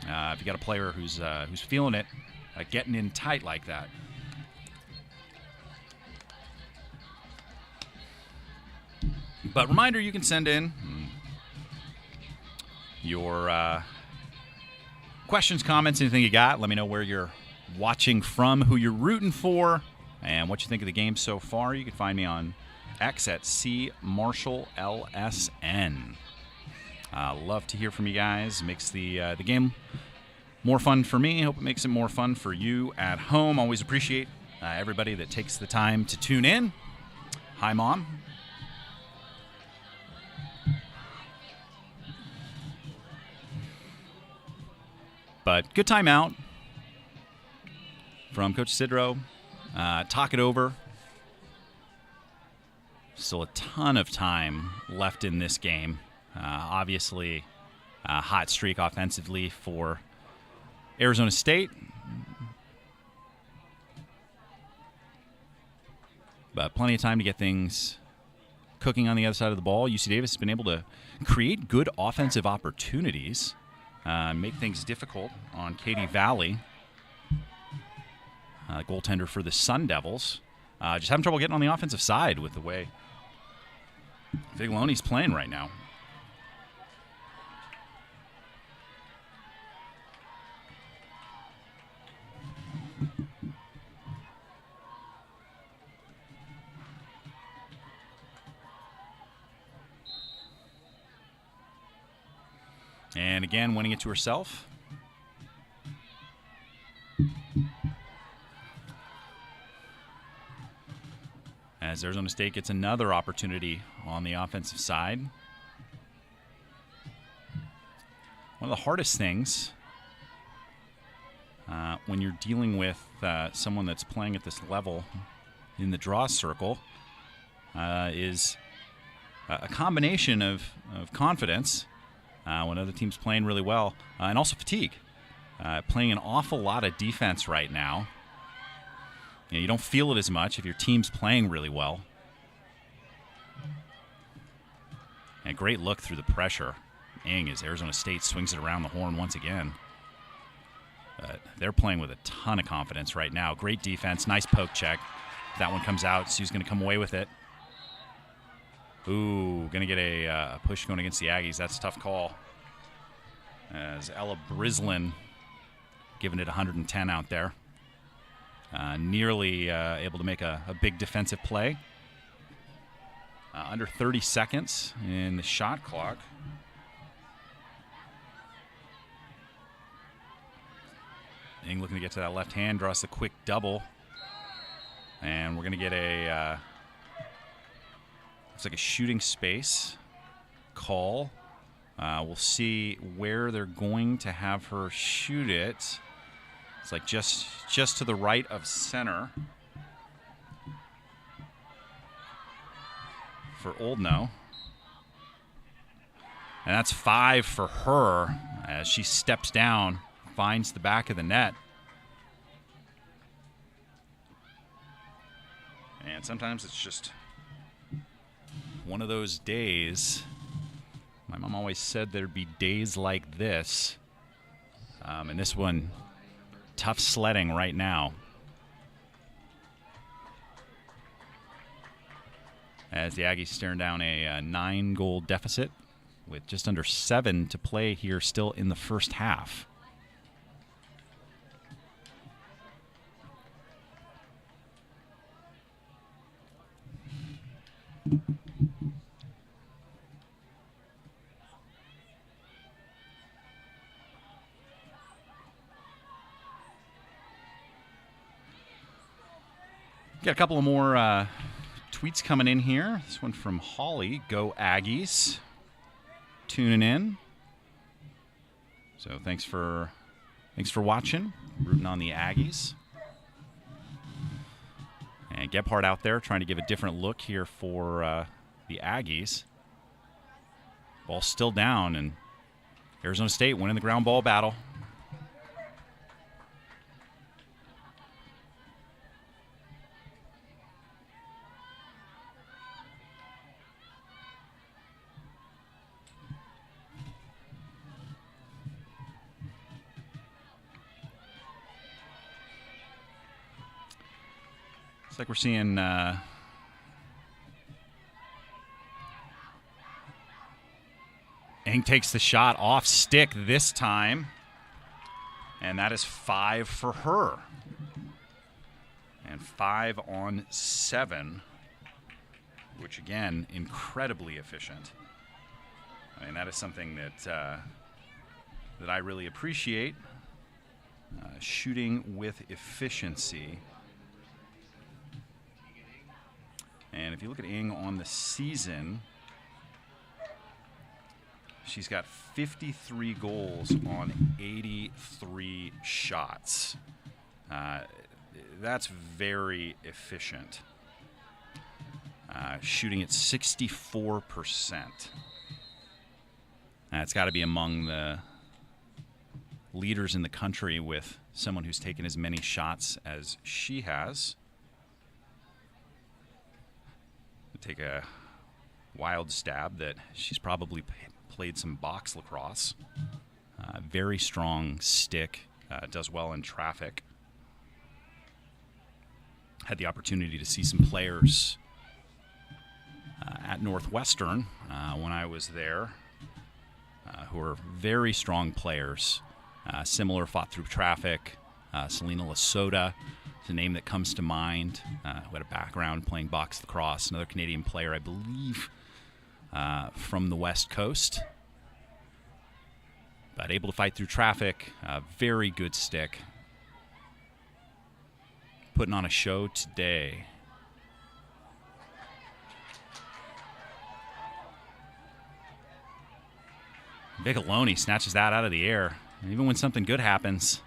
If you got a player who's feeling it, getting in tight like that. But reminder, you can send in your questions, comments, anything you got. Let me know where you're watching from, who you're rooting for, and what you think of the game so far. You can find me on X at CMarshallLSN. Love to hear from you guys. Makes the game more fun for me. Hope it makes it more fun for you at home. Always appreciate everybody that takes the time to tune in. Hi, Mom. But good timeout from Coach Sidro. Talk it over. Still a ton of time left in this game. Obviously, a hot streak offensively for Arizona State. but plenty of time to get things cooking on the other side of the ball. UC Davis has been able to create good offensive opportunities, make things difficult on Katie Valley, goaltender for the Sun Devils. Just having trouble getting on the offensive side with the way Viglione's playing right now. And again, winning it to herself. As Arizona State gets another opportunity on the offensive side. One of the hardest things when you're dealing with someone that's playing at this level in the draw circle is a combination of confidence when other teams playing really well, and also fatigue. Playing an awful lot of defense right now. You don't feel it as much if your team's playing really well. And a great look through the pressure. Ing as Arizona State swings it around the horn once again. But they're playing with a ton of confidence right now. Great defense, nice poke check. If that one comes out, Sue's going to come away with it. Ooh, going to get a push going against the Aggies. That's a tough call. As Ella Brislin giving it 110 out there. Nearly able to make a big defensive play. Under 30 seconds in the shot clock. Ing looking to get to that left hand, draws the quick double. And we're going to get a, looks like a shooting space call. We'll see where they're going to have her shoot it. It's like just to the right of center for Oldno. And that's 5 for her as she steps down, finds the back of the net. And sometimes it's just one of those days. My mom always said there'd be days like this. And this one, tough sledding right now. As the Aggies staring down a 9-goal deficit with just under 7 to play here still in the first half. Got a couple of more tweets coming in here. This one from Holly. Go Aggies. Tuning in. So thanks for watching. Rooting on the Aggies. And Gebhardt out there trying to give a different look here for the Aggies. Ball still down, and Arizona State winning the ground ball battle. It's like we're seeing Eng takes the shot off stick this time, and that is 5 for her. And 5 on 7, which again, incredibly efficient. I mean, that is something that I really appreciate. Shooting with efficiency. And if you look at Ing on the season, she's got 53 goals on 83 shots. That's very efficient. Shooting at 64%. That's got to be among the leaders in the country with someone who's taken as many shots as she has. take a wild stab that she's probably played some box lacrosse. Very strong stick, does well in traffic. Had the opportunity to see some players at Northwestern when I was there who are very strong players. Similar, fought through traffic. Selena Lasota is a name that comes to mind, who had a background playing box lacrosse. Another Canadian player, I believe, from the West Coast. But able to fight through traffic. Very good stick. Putting on a show today. Bigaloni snatches that out of the air. And even when something good happens,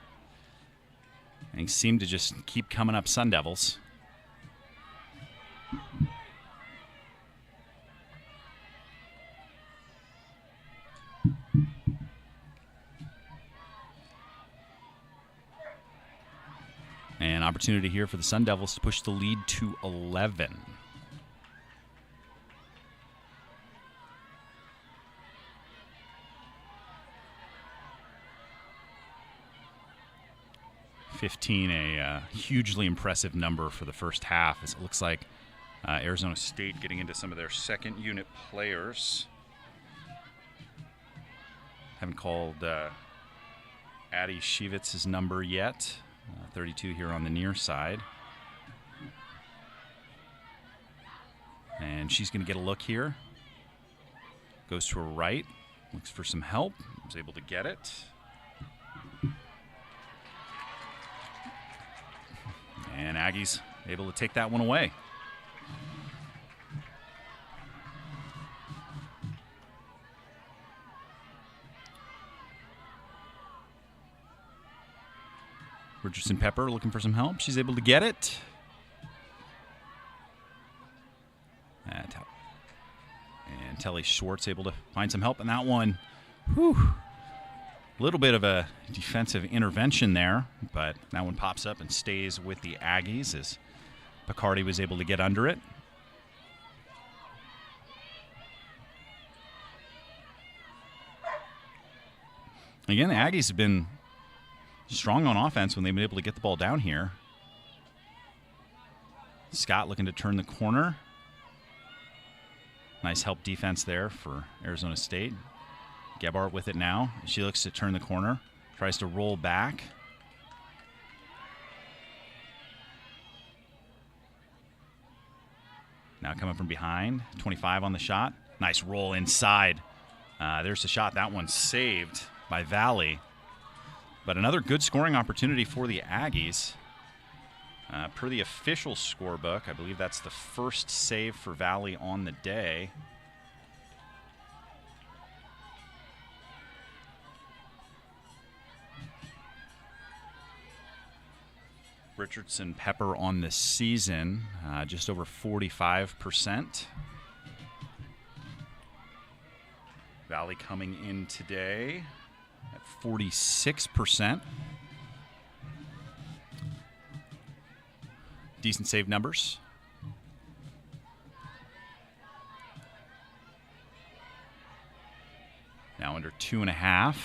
they seem to just keep coming up Sun Devils. An opportunity here for the Sun Devils to push the lead to 11. A hugely impressive number for the first half, as it looks like Arizona State getting into some of their second unit players. Haven't called Addie Shivitz's number yet. 32 here on the near side. And she's going to get a look here. Goes to her right. Looks for some help. Was able to get it. And Aggies able to take that one away. Richardson Pepper looking for some help. She's able to get it. And Telly Schwartz able to find some help in that one. Whew. A little bit of a defensive intervention there, but that one pops up and stays with the Aggies as Picardi was able to get under it. Again, the Aggies have been strong on offense when they've been able to get the ball down here. Scott looking to turn the corner. Nice help defense there for Arizona State. Gebhardt with it now. She looks to turn the corner. Tries to roll back. Now coming from behind. 25 on the shot. Nice roll inside. There's the shot. That one's saved by Valley. But another good scoring opportunity for the Aggies. Per the official scorebook, I believe that's the first save for Valley on the day. Richardson Pepper on the season, just over 45%. Valley coming in today at 46%. Decent save numbers. Now under 2.5.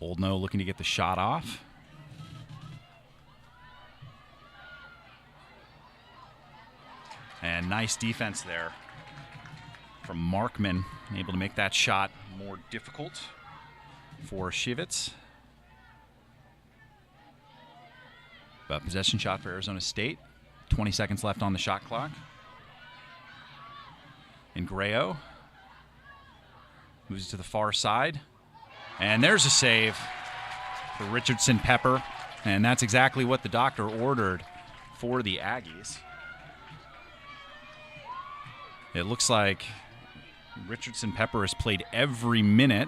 Oldno looking to get the shot off. And nice defense there from Markman, able to make that shot more difficult for Shivitz. But possession shot for Arizona State. 20 seconds left on the shot clock. And Grayo moves to the far side. And there's a save for Richardson Pepper. And that's exactly what the doctor ordered for the Aggies. It looks like Richardson Pepper has played every minute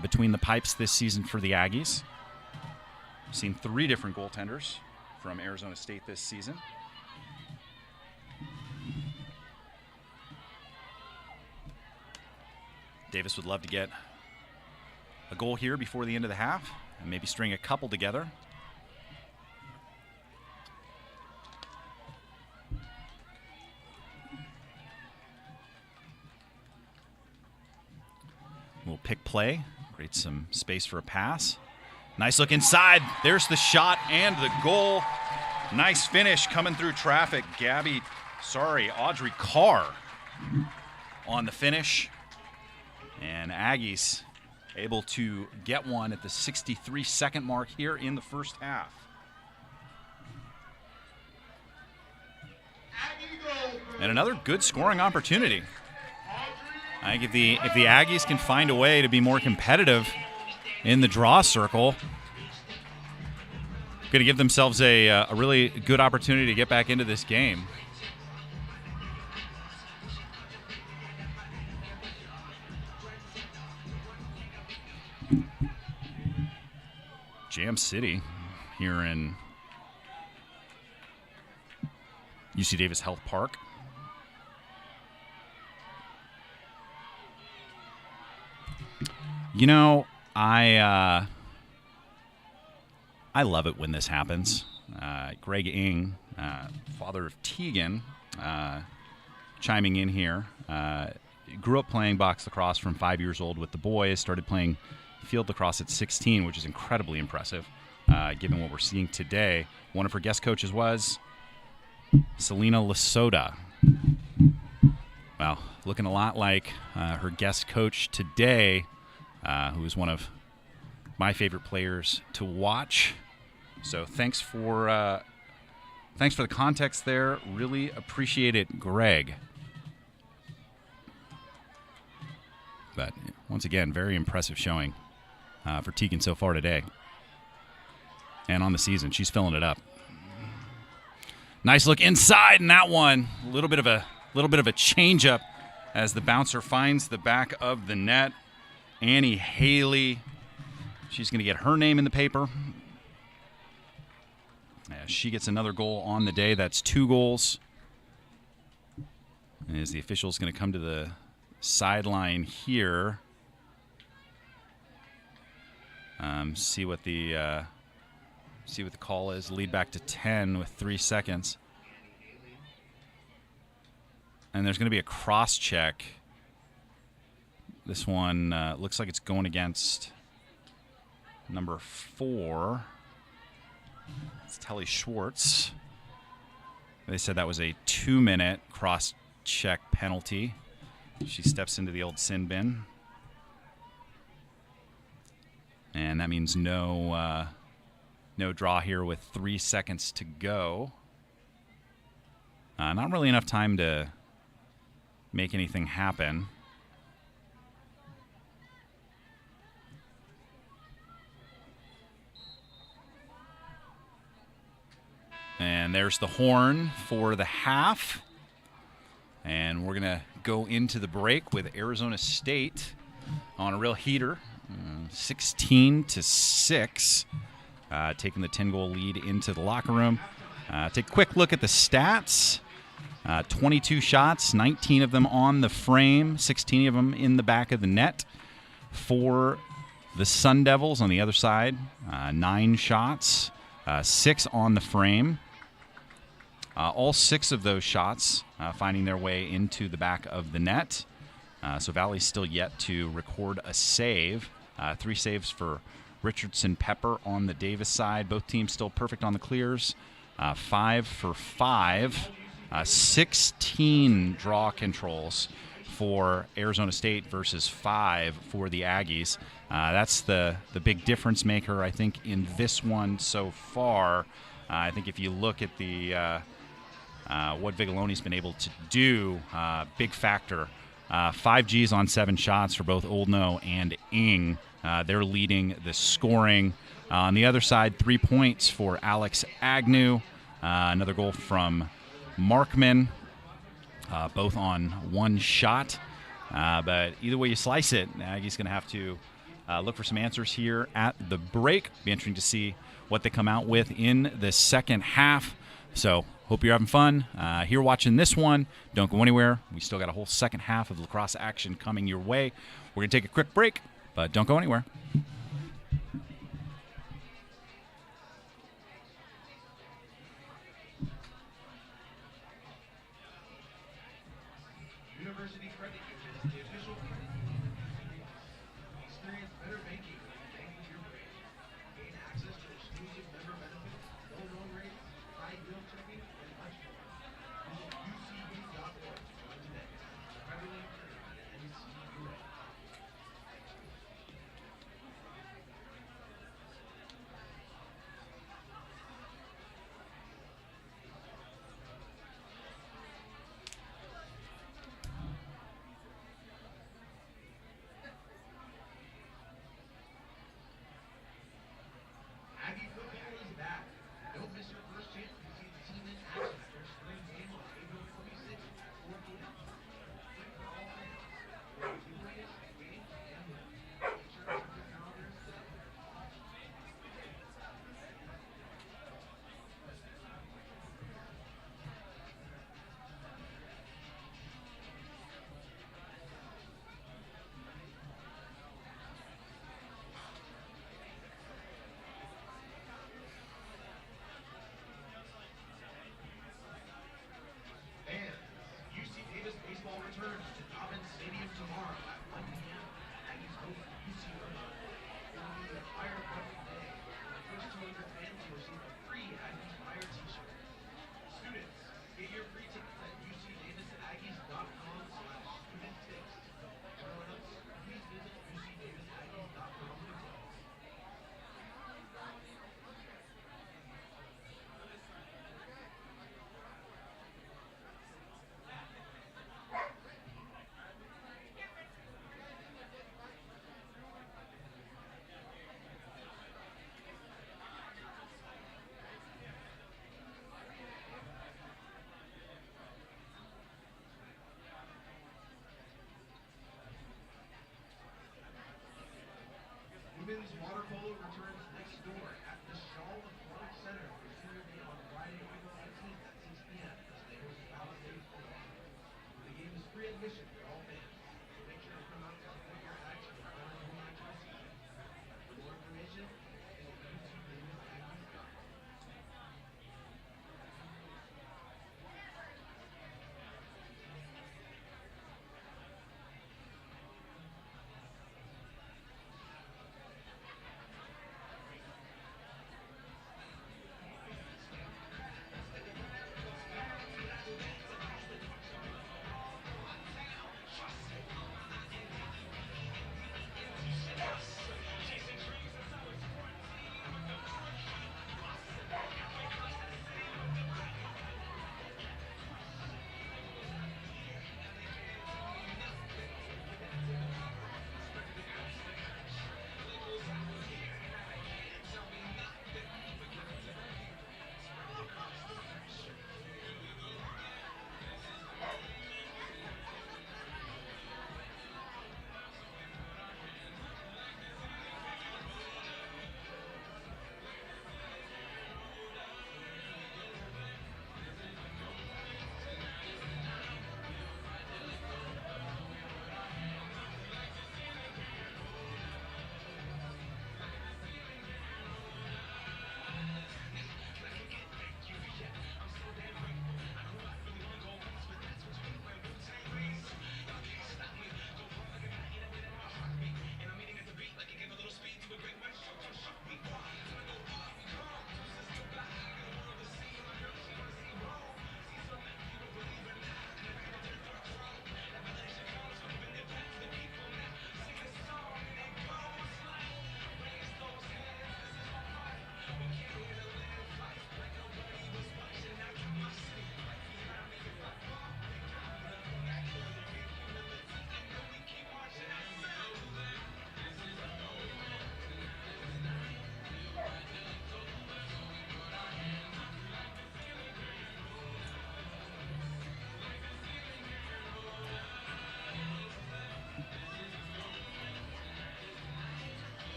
between the pipes this season for the Aggies. We've seen 3 different goaltenders from Arizona State this season. Davis would love to get a goal here before the end of the half and maybe string a couple together. pick play. Creates some space for a pass. Nice look inside. There's the shot and the goal. Nice finish coming through traffic. Audrey Carr on the finish. And Aggies able to get one at the 63-second mark here in the first half. And another good scoring opportunity. I think if the Aggies can find a way to be more competitive in the draw circle, going to give themselves a really good opportunity to get back into this game. Jam City here in UC Davis Health Park. You know, I love it when this happens. Greg Ing, father of Tegan, chiming in here. Grew up playing box lacrosse from 5 years old with the boys. Started playing field lacrosse at 16, which is incredibly impressive, given what we're seeing today. One of her guest coaches was Selena Lasota. Well, looking a lot like her guest coach today, who is one of my favorite players to watch. So thanks for the context there. Really appreciate it, Greg. But once again, very impressive showing for Tegan so far today, and on the season. She's filling it up. Nice look inside, and that one a little bit of a change up as the bouncer finds the back of the net. Annie Haley, she's going to get her name in the paper. She gets another goal on the day. That's 2 goals. And as the official's going to come to the sideline here, see what the call is. Lead back to 10 with 3 seconds. And there's going to be a cross check. This one looks like it's going against number 4. It's Telly Schwartz. They said that was a 2-minute cross-check penalty. She steps into the old sin bin. And that means no draw here with 3 seconds to go. Not really enough time to make anything happen. And there's the horn for the half. And we're going to go into the break with Arizona State on a real heater, 16-6, taking the 10-goal lead into the locker room. Take a quick look at the stats. 22 shots, 19 of them on the frame, 16 of them in the back of the net. For the Sun Devils on the other side, 9 shots, 6 on the frame. All 6 of those shots finding their way into the back of the net. So Valley's still yet to record a save. 3 saves for Richardson Pepper on the Davis side. Both teams still perfect on the clears. 5 for 5. 16 draw controls for Arizona State versus 5 for the Aggies. That's the big difference maker, I think, in this one so far. I think if you look at the what Vigiloni's been able to do, big factor. 5 Gs on 7 shots for both Oldno and Ing. They're leading the scoring. On the other side, 3 points for Alex Agnew. Another goal from Markman, both on 1 shot. But either way you slice it, Aggie's going to have to look for some answers here at the break. Be interesting to see what they come out with in the second half. So hope you're having fun here watching this one. Don't go anywhere. We still got a whole second half of lacrosse action coming your way. We're going to take a quick break, but don't go anywhere. University Credit Union, the official credit union. Ladies water polo returns next door at the Shaw Aquatic Center for Senior Day on Friday, April 18th at 6 p.m. as they host Palisade Polo. The game is free admission for all fans, so make sure to come out to support your action and honor the home match this season. For more information, visit youtube.com.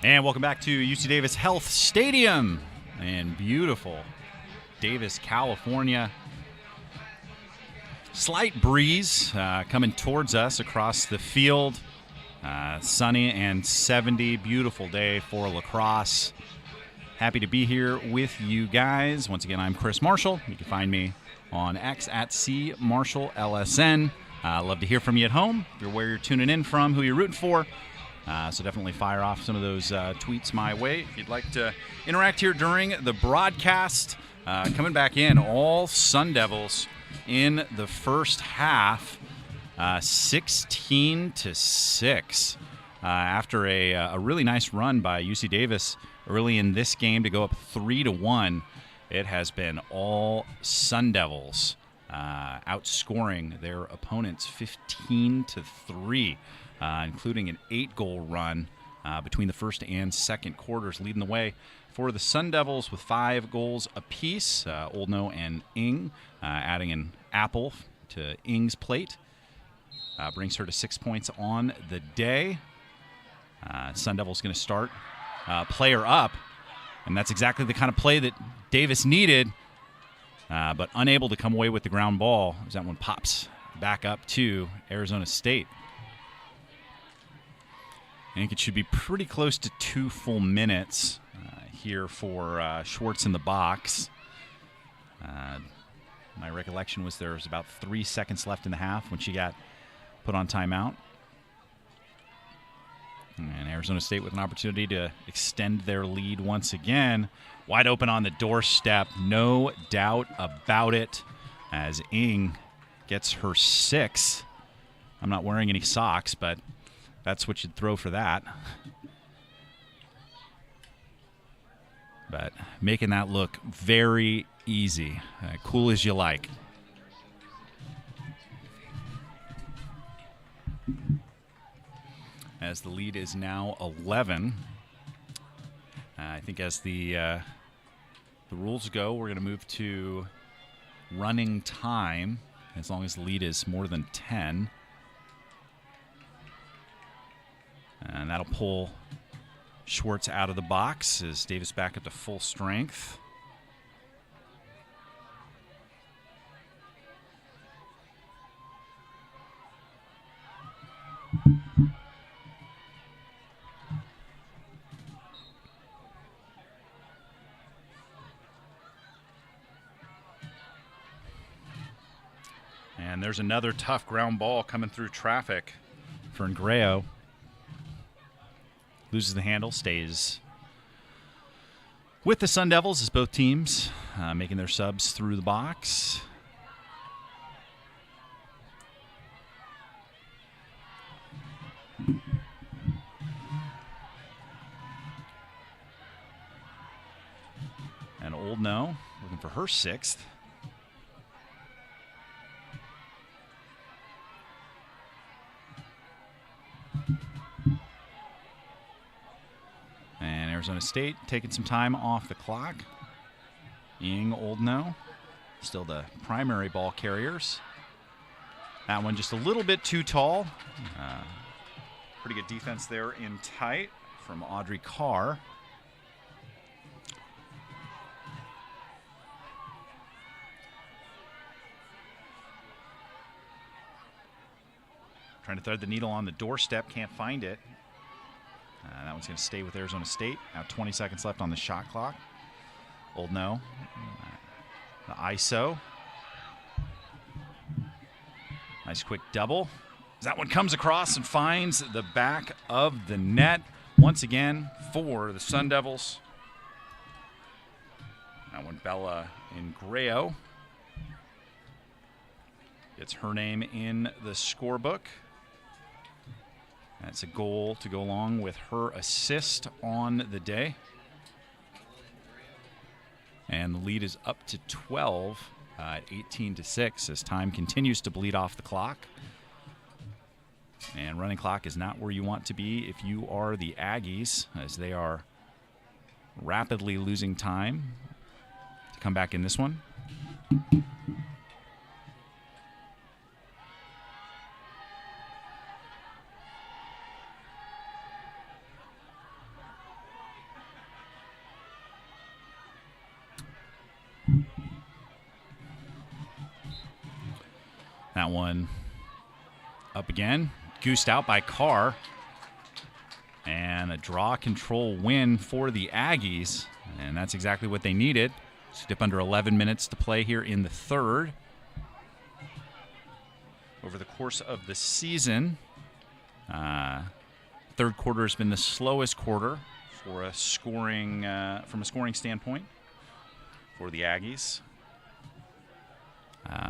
And welcome back to UC Davis Health Stadium in beautiful Davis, California. Slight breeze coming towards us across the field. Sunny and 70. Beautiful day for lacrosse. Happy to be here with you guys. Once again, I'm Chris Marshall. You can find me on X at CMarshallLSN. Love to hear from you at home. If you're where you're tuning in from, who you're rooting for. So definitely fire off some of those tweets my way. If you'd like to interact here during the broadcast, coming back in, all Sun Devils in the first half, 16-6. After a really nice run by UC Davis early in this game to go up 3-1, it has been all Sun Devils outscoring their opponents 15-3. Including an 8-goal run between the first and second quarters, leading the way for the Sun Devils with 5 goals apiece. Oldno and Ing adding an apple to Ing's plate. Brings her to 6 points on the day. Sun Devils going to start player up, and that's exactly the kind of play that Davis needed, but unable to come away with the ground ball as that one pops back up to Arizona State. I think it should be pretty close to 2 full minutes here for Schwartz in the box. My recollection was there was about 3 seconds left in the half when she got put on timeout. And Arizona State with an opportunity to extend their lead once again. Wide open on the doorstep, no doubt about it, as Ing gets her 6. I'm not wearing any socks, but that's what you'd throw for that. But making that look very easy. Cool as you like. As the lead is now 11. I think as the rules go, we're going to move to running time as long as the lead is more than 10. And that'll pull Schwartz out of the box as Davis back up to full strength. And there's another tough ground ball coming through traffic for Ingreo. Loses the handle, stays with the Sun Devils as both teams making their subs through the box. And Oldno looking for her 6th. And Arizona State taking some time off the clock. Ing, Oldno, still the primary ball carriers. That one just a little bit too tall. Pretty good defense there in tight from Audrey Carr. Trying to thread the needle on the doorstep, can't find it. That one's going to stay with Arizona State. Now 20 seconds left on the shot clock. Old no. The ISO. Nice quick double. That one comes across and finds the back of the net once again for the Sun Devils. That one, Bella Ingrao. Gets her name in the scorebook. That's a goal to go along with her assist on the day. And the lead is up to 12 at 18-6 as time continues to bleed off the clock. And running clock is not where you want to be if you are the Aggies, as they are rapidly losing time to come back in this one. That one up again, goosed out by Carr. And a draw control win for the Aggies. And that's exactly what they needed. Dip under 11 minutes to play here in the third. Over the course of the season, third quarter has been the slowest quarter for a scoring, from a scoring standpoint for the Aggies.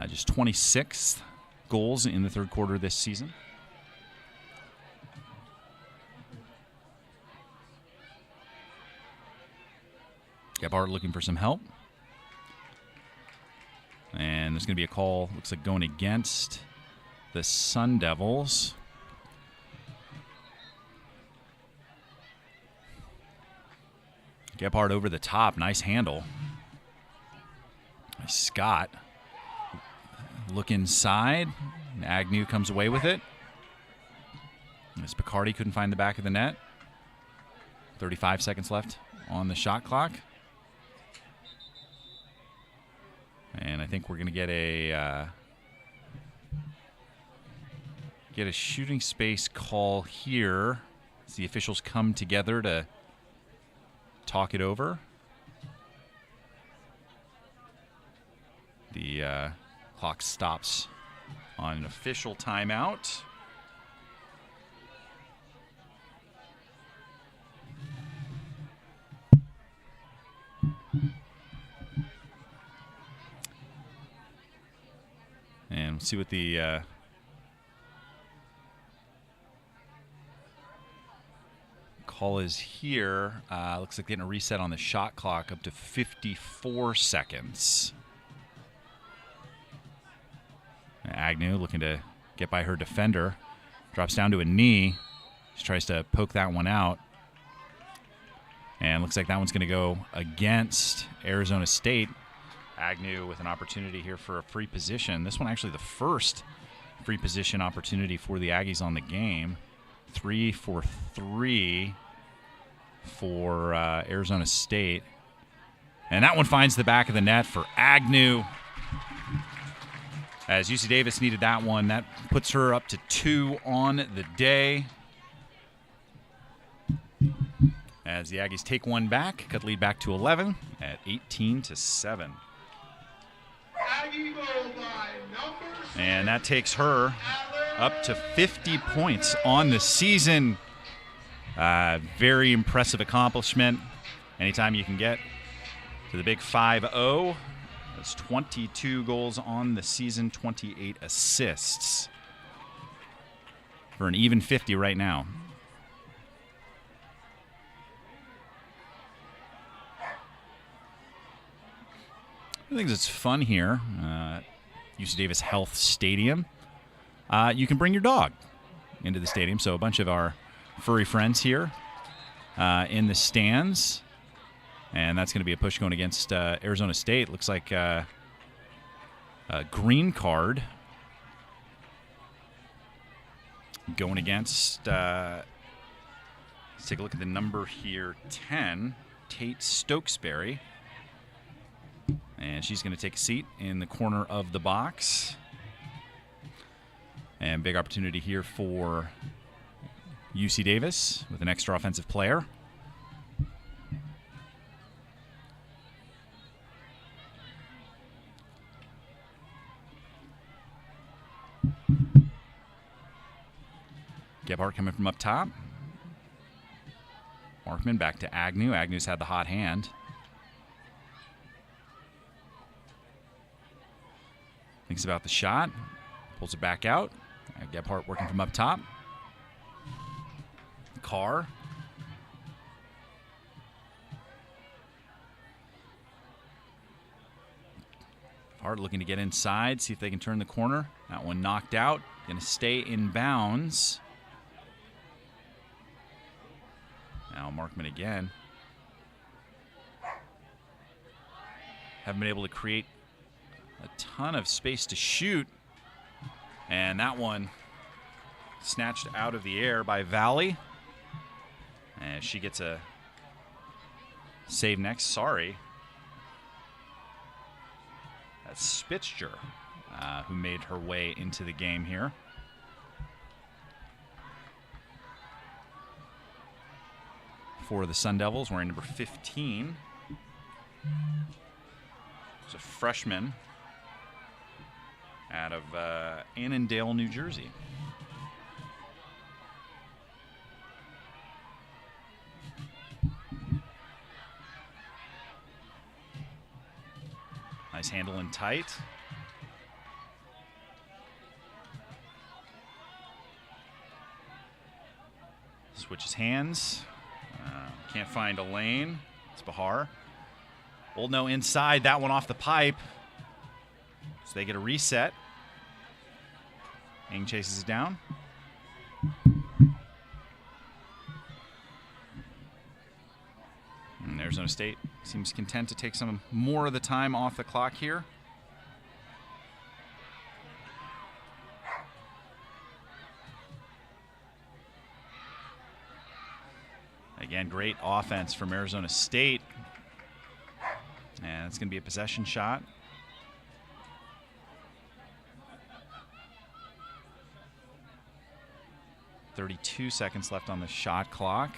Just 26th goals in the third quarter this season. Gebhardt looking for some help. And there's going to be a call, looks like going against the Sun Devils. Gebhardt over the top, nice handle. Scott. Look inside. Agnew comes away with it. As Picardi couldn't find the back of the net. 35 seconds left on the shot clock. And I think we're going to get a shooting space call here as the officials come together to talk it over. The clock stops on an official timeout. And we'll see what the call is here. Looks like getting a reset on the shot clock up to 54 seconds. Agnew looking to get by her defender. Drops down to a knee. She tries to poke that one out. And looks like that one's going to go against Arizona State. Agnew with an opportunity here for a free position. This one actually the first free position opportunity for the Aggies on the game. 3 for 3 for Arizona State. And that one finds the back of the net for Agnew. As UC Davis needed that one, that puts her up to 2 on the day. As the Aggies take one back, cut lead back to 11 at 18-7. And that takes her up to 50 points on the season. Very impressive accomplishment. Anytime you can get to the big 5-0. That's 22 goals on the season, 28 assists. For an even 50 right now. I think it's fun here. UC Davis Health Stadium. You can bring your dog into the stadium. So a bunch of our furry friends here in the stands. And that's going to be a push going against Arizona State. Looks like a green card going against, let's take a look at the number here, 10, Tate Stokesbury. And she's going to take a seat in the corner of the box. And big opportunity here for UC Davis with an extra offensive player. Gebhardt coming from up top. Markman back to Agnew. Agnew's had the hot hand. Thinks about the shot. Pulls it back out. Gebhardt working from up top. Carr. Hart looking to get inside, see if they can turn the corner. That one knocked out. Going to stay in bounds. Now Markman again. Haven't been able to create a ton of space to shoot. And that one snatched out of the air by Valley. And she gets a save next. Sorry. That's Spitzger, who made her way into the game here. For the Sun Devils, wearing number 15. It's a freshman out of Annandale, New Jersey. Nice handle and tight. Switches hands. Can't find a lane. It's Bahar. Oldno inside. That one off the pipe. So they get a reset. Ing chases it down. And Arizona State seems content to take some more of the time off the clock here. Again, great offense from Arizona State. And it's going to be a possession shot. .32 seconds left on the shot clock.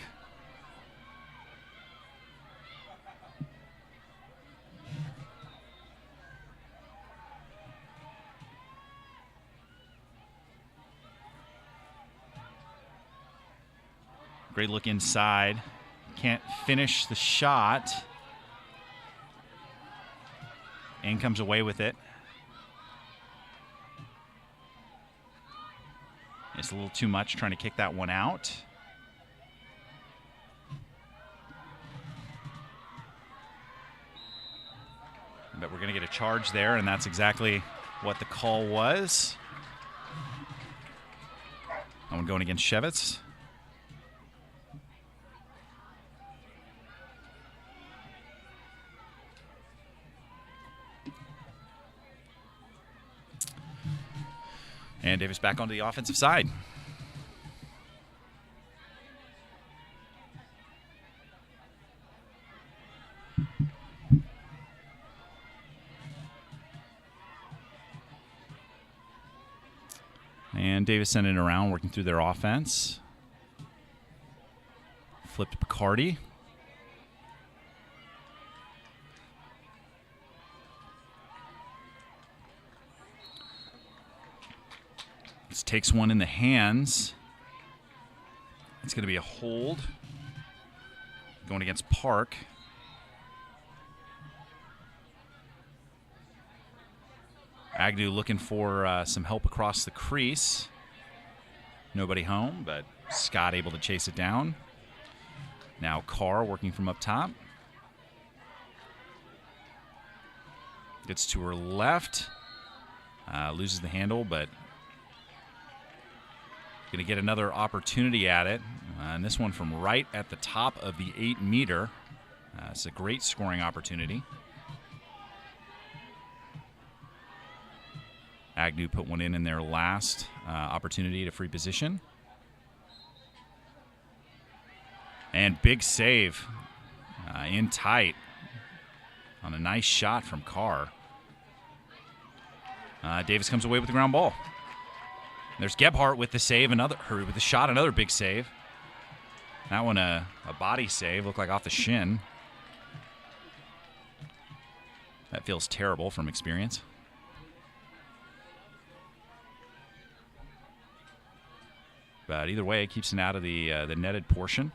Great look inside. Can't finish the shot. Ing comes away with it. It's a little too much trying to kick that one out. But we're going to get a charge there, and that's exactly what the call was. That one going against Shevitz. And Davis back onto the offensive side. And Davis sending it around, working through their offense. Flipped Picardi. Takes one in the hands. It's going to be a hold. Going against Park. Agnew looking for some help across the crease. Nobody home, but Scott able to chase it down. Now Carr working from up top. Gets to her left. Loses the handle, but going to get another opportunity at it. And this one from right at the top of the 8-meter. It's a great scoring opportunity. Agnew put one in their last opportunity to free position. And big save in tight on a nice shot from Carr. Davis comes away with the ground ball. There's Gebhardt with the save, with the shot, another big save. That one a body save, looked like off the shin. That feels terrible from experience. But either way, it keeps it out of the netted portion.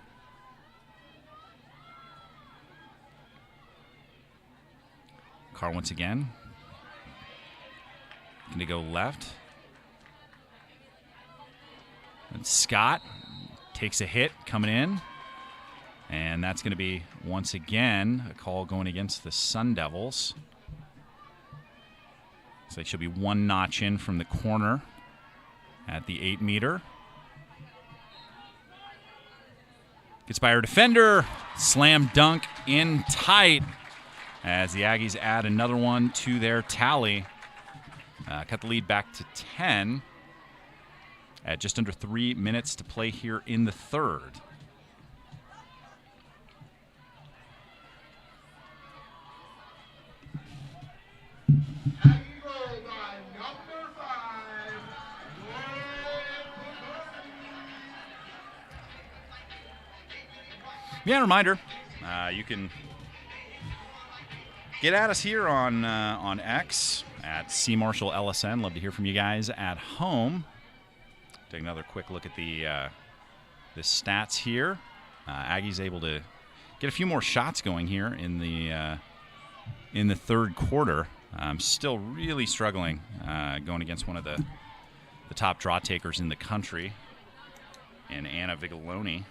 Carr once again. Going to go left. And Scott takes a hit coming in. And that's going to be, once again, a call going against the Sun Devils. So they should be one notch in from the corner at the 8-meter. Gets by our defender. Slam dunk in tight as the Aggies add another one to their tally. Cut the lead back to 10 at just under 3 minutes to play here in the third. Yeah, reminder, you can get at us here on X at CMarshallLSN. Love to hear from you guys at home. Take another quick look at the stats here. Aggies able to get a few more shots going here in the third quarter. Still really struggling going against one of the top draw takers in the country, and Anna Vigiloni.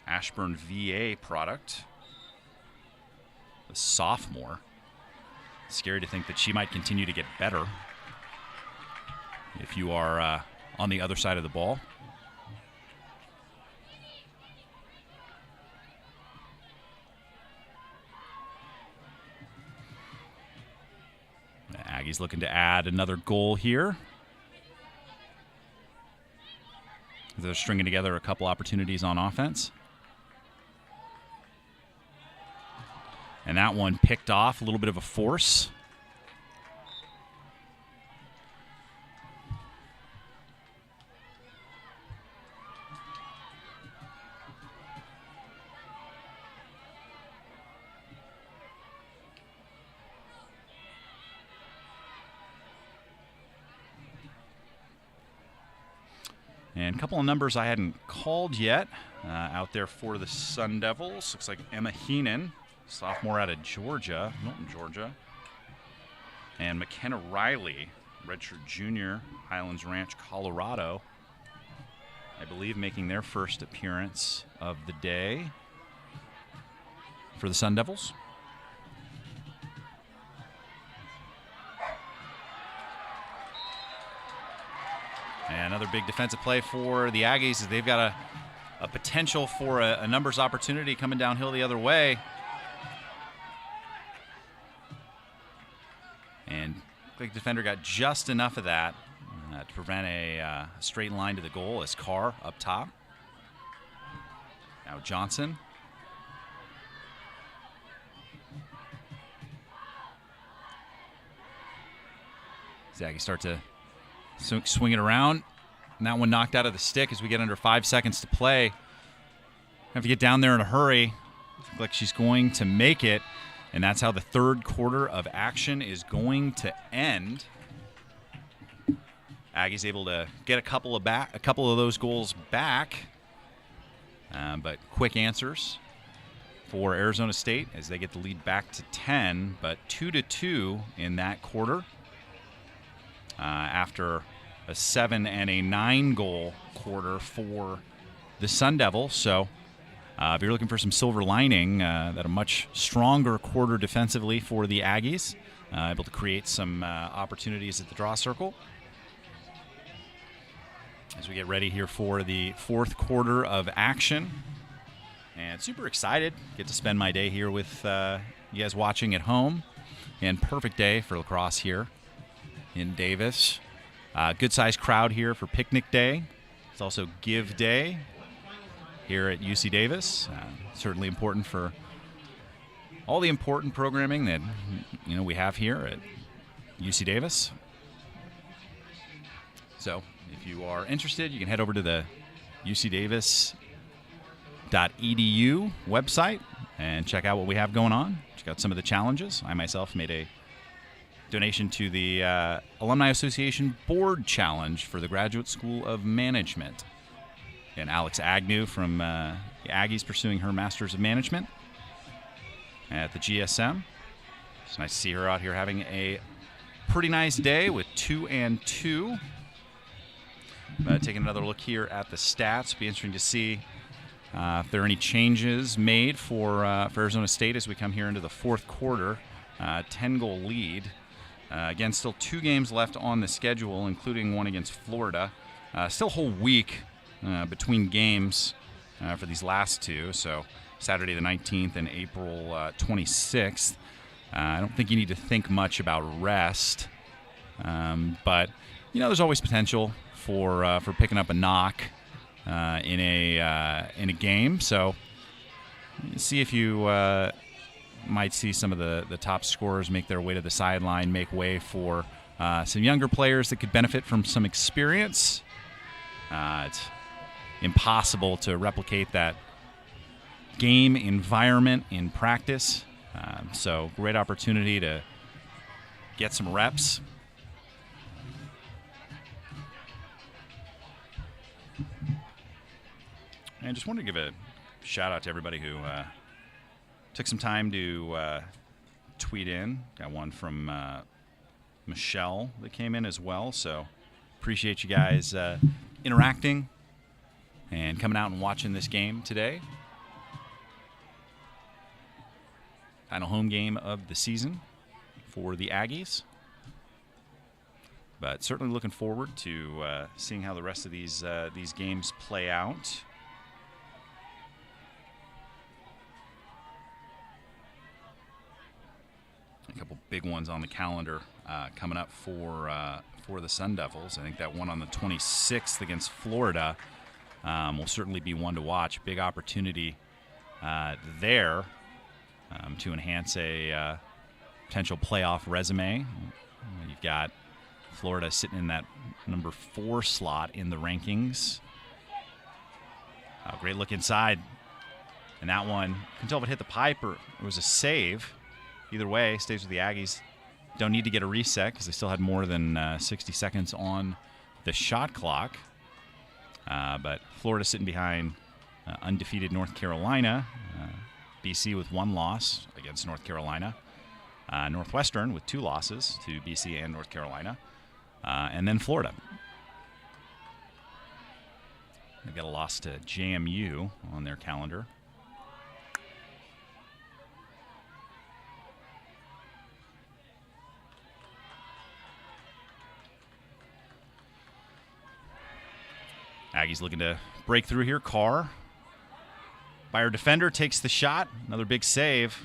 Ashburn VA product, a sophomore. Scary to think that she might continue to get better if you are on the other side of the ball. The Aggies looking to add another goal here. They're stringing together a couple opportunities on offense. And that one picked off, a little bit of a force. And a couple of numbers I hadn't called yet out there for the Sun Devils. Looks like Emma Heenan, sophomore out of Georgia, Milton, Georgia. And McKenna Riley, redshirt junior, Highlands Ranch, Colorado. I believe making their first appearance of the day for the Sun Devils. And another big defensive play for the Aggies is they've got a potential for a numbers opportunity coming downhill the other way. And the defender got just enough of that to prevent a straight line to the goal as Carr up top. Now Johnson. Aggies start to swing it around. And that one knocked out of the stick as we get under 5 seconds to play. Have to get down there in a hurry. Looks like she's going to make it. And that's how the third quarter of action is going to end. Aggies able to get a couple of those goals back. But quick answers for Arizona State as they get the lead back to 10. But 2-2 in that quarter. After a 7 and a 9 goal quarter for the Sun Devils. So if you're looking for some silver lining, that a much stronger quarter defensively for the Aggies, able to create some opportunities at the draw circle. As we get ready here for the fourth quarter of action. And super excited. Get to spend my day here with you guys watching at home. And perfect day for lacrosse here in Davis. Good-sized crowd here for picnic day. It's also give day here at UC Davis. Certainly important for all the important programming that we have here at UC Davis. So if you are interested, you can head over to the ucdavis.edu website and check out what we have going on. Check out some of the challenges. I myself made a donation to the Alumni Association Board Challenge for the Graduate School of Management. And Alex Agnew from the Aggies pursuing her Masters of Management at the GSM. It's nice to see her out here having a pretty nice day with 2 and 2. Taking another look here at the stats. Be interesting to see if there are any changes made for Arizona State as we come here into the fourth quarter. 10-goal lead. Again, still 2 games left on the schedule, including one against Florida. Still a whole week between games for these last 2. So Saturday the 19th and April 26th. I don't think you need to think much about rest, but there's always potential for picking up a knock in a game. So see if you might see some of the top scorers make their way to the sideline, make way for some younger players that could benefit from some experience. It's impossible to replicate that game environment in practice. So great opportunity to get some reps. And just wanted to give a shout out to everybody who took some time to tweet in. Got one from Michelle that came in as well. So appreciate you guys interacting and coming out and watching this game today. Final home game of the season for the Aggies. But certainly looking forward to seeing how the rest of these games play out. A couple big ones on the calendar coming up for the Sun Devils. I think that one on the 26th against Florida will certainly be one to watch. Big opportunity there to enhance a potential playoff resume. You've got Florida sitting in that number 4 slot in the rankings. Great look inside. And that one, couldn't tell if it hit the pipe or it was a save. Either way, stays with the Aggies. Don't need to get a reset because they still had more than 60 seconds on the shot clock. But Florida sitting behind undefeated North Carolina. BC with 1 loss against North Carolina. Northwestern with 2 losses to BC and North Carolina. And then Florida. They've got a loss to JMU on their calendar. Aggies looking to break through here. Carr, by our defender, takes the shot. Another big save.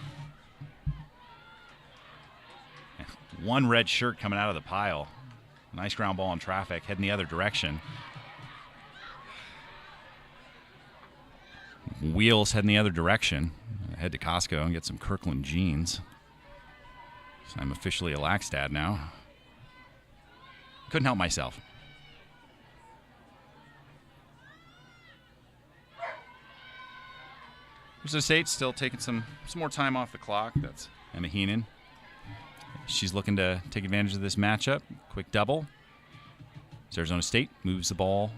One red shirt coming out of the pile. Nice ground ball in traffic, heading the other direction. Wheels heading the other direction. Head to Costco and get some Kirkland jeans. So I'm officially a Lax dad now. Couldn't help myself. Arizona State still taking some more time off the clock. That's Emma Heenan. She's looking to take advantage of this matchup. Quick double. As Arizona State moves the ball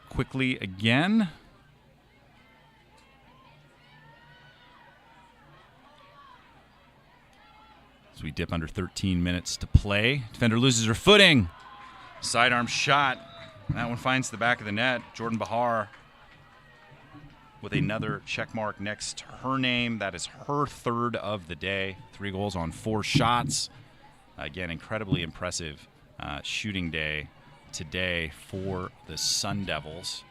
quickly again. As we dip under 13 minutes to play. Defender loses her footing. Sidearm shot. That one finds the back of the net. Jordan Bahar with another check mark next to her name. That is her 3rd of the day. 3 goals on 4 shots. Again, incredibly impressive shooting day today for the Sun Devils.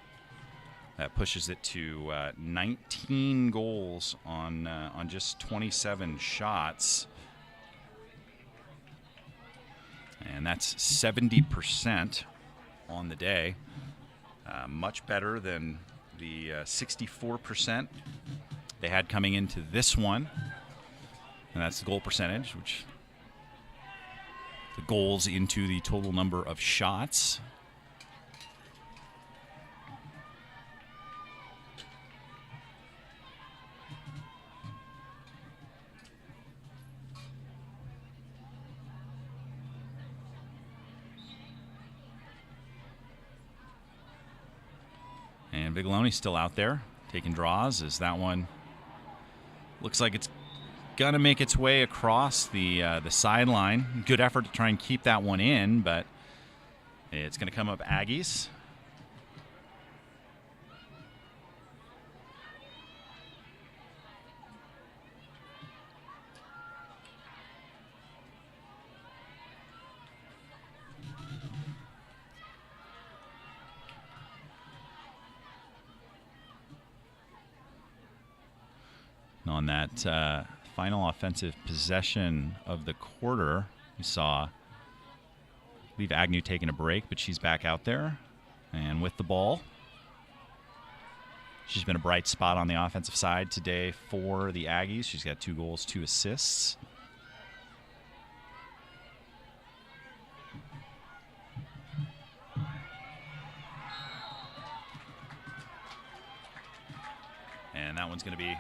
That pushes it to 19 goals on just 27 shots. And that's 70% on the day. Much better than the 64% they had coming into this one. And that's the goal percentage, which the goals into the total number of shots. Vigloni's still out there taking draws as that one looks like it's going to make its way across the sideline. Good effort to try and keep that one in, but it's going to come up Aggies. On that final offensive possession of the quarter, you saw, I believe, Agnew taking a break, but she's back out there and with the ball. She's been a bright spot on the offensive side today for the Aggies. She's got 2 goals, 2 assists. And that one's going to be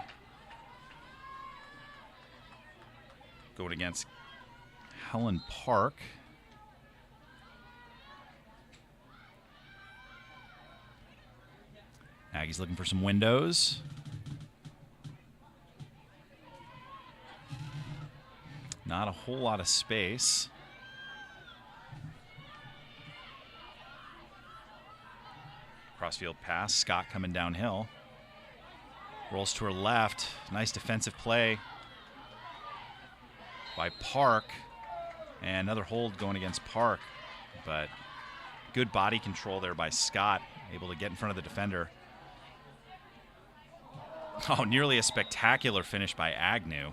going against Helen Park. Aggies looking for some windows. Not a whole lot of space. Crossfield pass. Scott coming downhill. Rolls to her left. Nice defensive play by Park. And another hold going against Park. But good body control there by Scott. Able to get in front of the defender. Oh, nearly a spectacular finish by Agnew.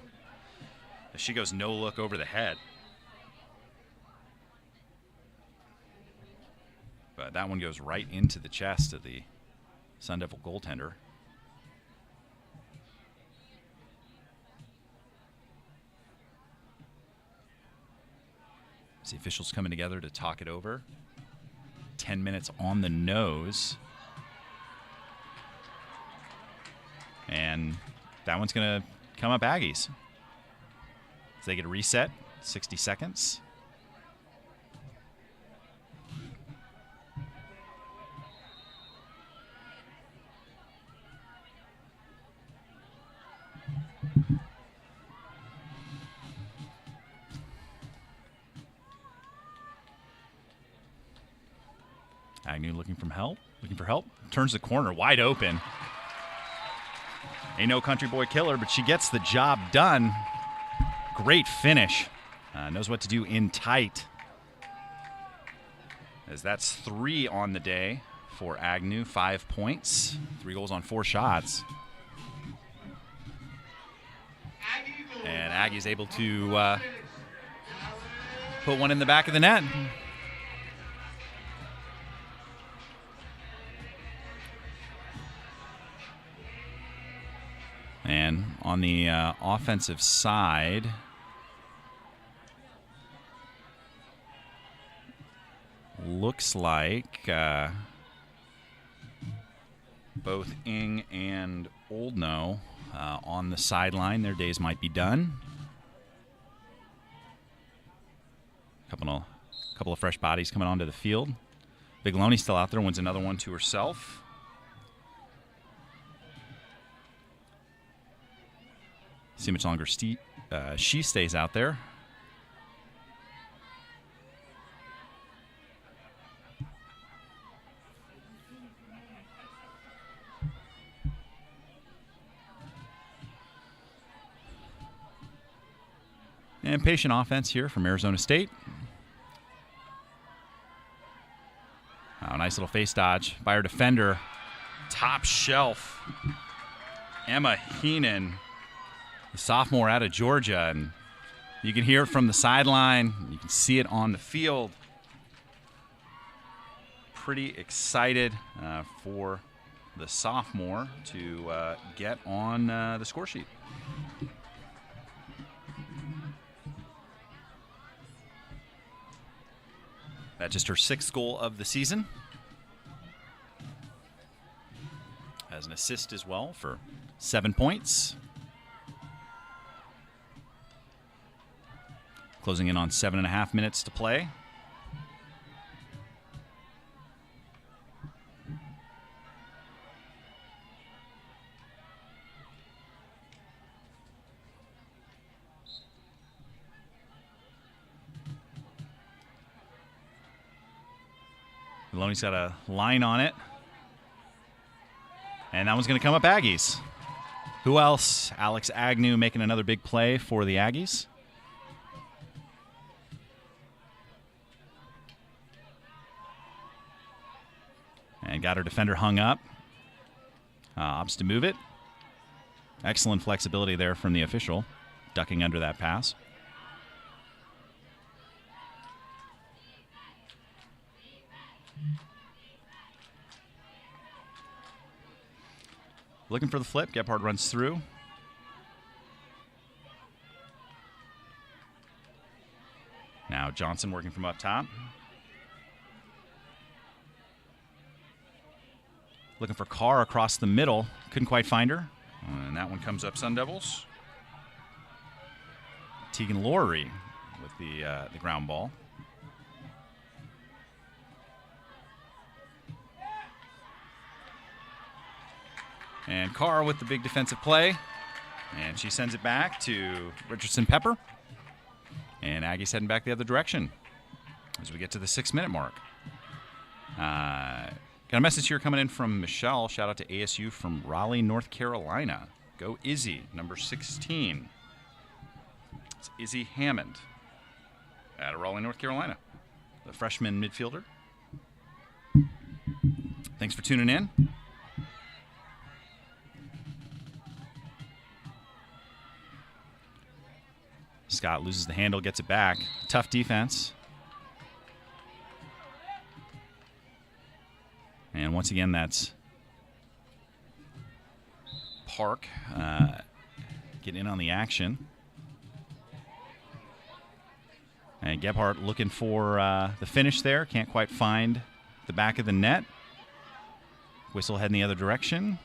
She goes no look over the head. But that one goes right into the chest of the Sun Devil goaltender. The officials coming together to talk it over. 10 minutes on the nose. And that one's going to come up Aggies. So they get a reset, 60 seconds. Agnew looking for help. Turns the corner, wide open. Ain't no country boy killer, but she gets the job done. Great finish. Knows what to do in tight. As that's 3 on the day for Agnew, 5 points. 3 goals on 4 shots. And Aggie's able to put one in the back of the net. And on the offensive side, looks like both Ing and Oldno on the sideline. Their days might be done. Couple of fresh bodies coming onto the field. Vigloni's still out there, wins another one to herself. See how much longer she stays out there. And patient offense here from Arizona State. Oh, nice little face dodge by our defender. Top shelf. Emma Heenan, the sophomore out of Georgia. And you can hear it from the sideline. You can see it on the field. Pretty excited for the sophomore to get on the score sheet. That's just her 6th goal of the season. Has an assist as well for 7 points. Closing in on 7.5 minutes to play. Maloney's got a line on it. And that one's going to come up Aggies. Who else? Alex Agnew making another big play for the Aggies. And got her defender hung up. Opts to move it. Excellent flexibility there from the official, ducking under that pass. Looking for the flip. Gebhardt runs through. Now Johnson working from up top. Looking for Carr across the middle. Couldn't quite find her. And that one comes up Sun Devils. Tegan Laurie with the ground ball. And Carr with the big defensive play. And she sends it back to Richardson Pepper. And Aggie's heading back the other direction as we get to the 6-minute mark. Got a message here coming in from Michelle. Shout out to ASU from Raleigh, North Carolina. Go Izzy, number 16. It's Izzy Hammond out of Raleigh, North Carolina. The freshman midfielder. Thanks for tuning in. Scott loses the handle, gets it back. Tough defense. And once again, that's Park getting in on the action. And Gebhardt looking for the finish there. Can't quite find the back of the net. Whistle heading the other direction.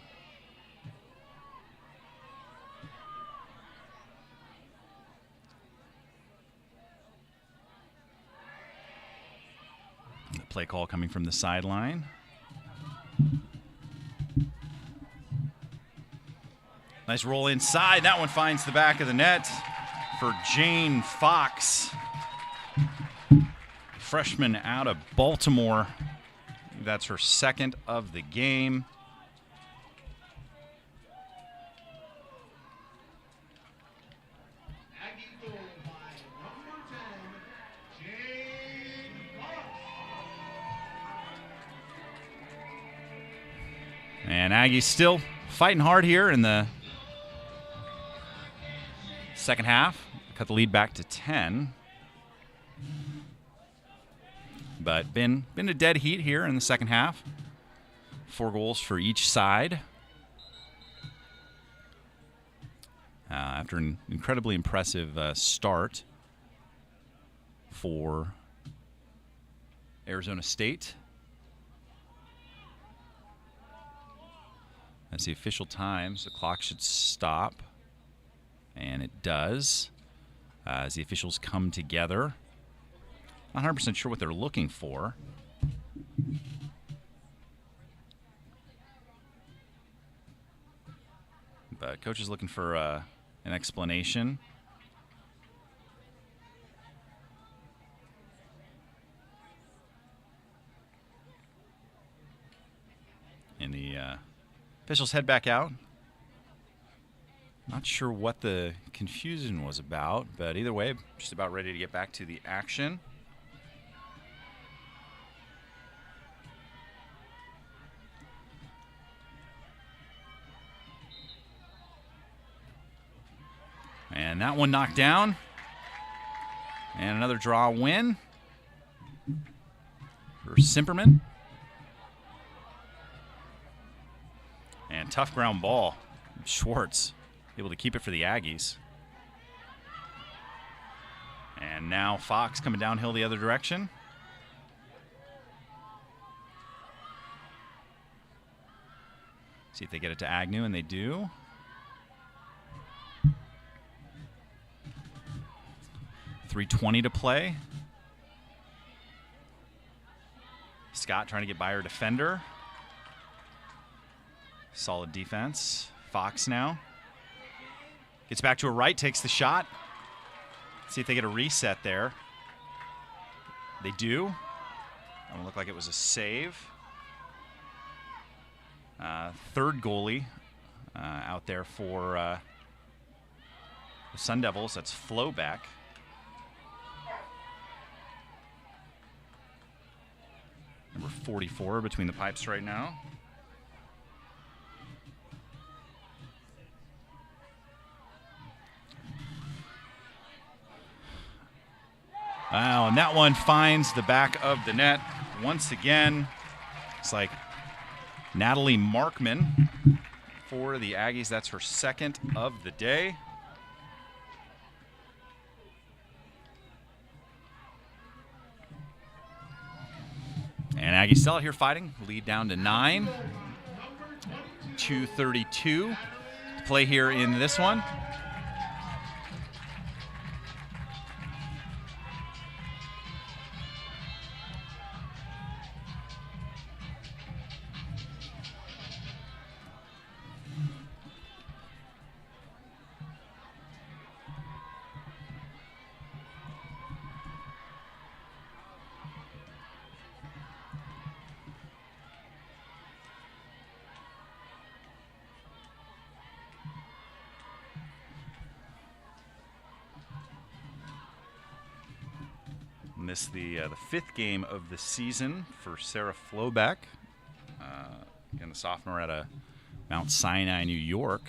The play call coming from the sideline. Nice roll inside. That one finds the back of the net for Jane Fox. Freshman out of Baltimore. That's her second of the game. Aggie goal by number 10, Jane Fox. And Aggie's still fighting hard here in the second half. Cut the lead back to 10. But been a dead heat here in the second half. 4 goals for each side. After an incredibly impressive start for Arizona State. That's the official times. The clock should stop. And it does. As the officials come together. Not 100% sure what they're looking for. But coach is looking for an explanation. And the officials head back out. Not sure what the confusion was about, but either way, just about ready to get back to the action. And that one knocked down. And another draw win for Simperman. And tough ground ball. Schwartz able to keep it for the Aggies. And now Fox coming downhill the other direction. See if they get it to Agnew, and they do. .320 to play. Scott trying to get by her defender. Solid defense. Fox now. Gets back to her right, takes the shot. See if they get a reset there. They do. It looked like it was a save. Third goalie out there for the Sun Devils. That's Flowback. Number 44 between the pipes right now. Wow, and that one finds the back of the net once again. It's like Natalie Markman for the Aggies. That's her second of the day. And Aggies still out here fighting. Lead down to 9. 2:32 to play here in this one. This the fifth game of the season for Sarah Flowback. Again, the sophomore out of Mount Sinai, New York.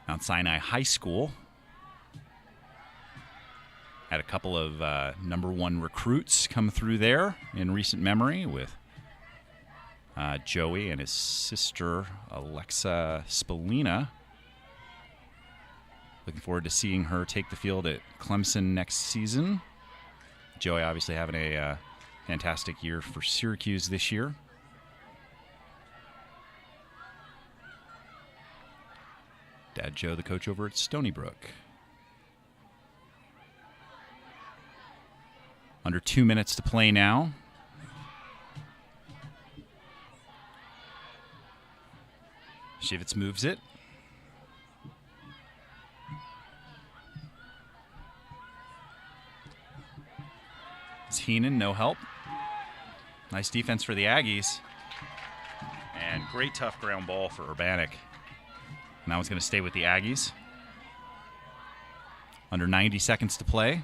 Mount Sinai High School. Had a couple of #1 recruits come through there in recent memory with Joey and his sister Alexa Spallina. Looking forward to seeing her take the field at Clemson next season. Joey obviously having a fantastic year for Syracuse this year. Dad Joe, the coach over at Stony Brook. Under 2 minutes to play now. Shivitz moves it. It's Heenan, no help. Nice defense for the Aggies. And great tough ground ball for Urbanik. And that one's going to stay with the Aggies. Under 90 seconds to play.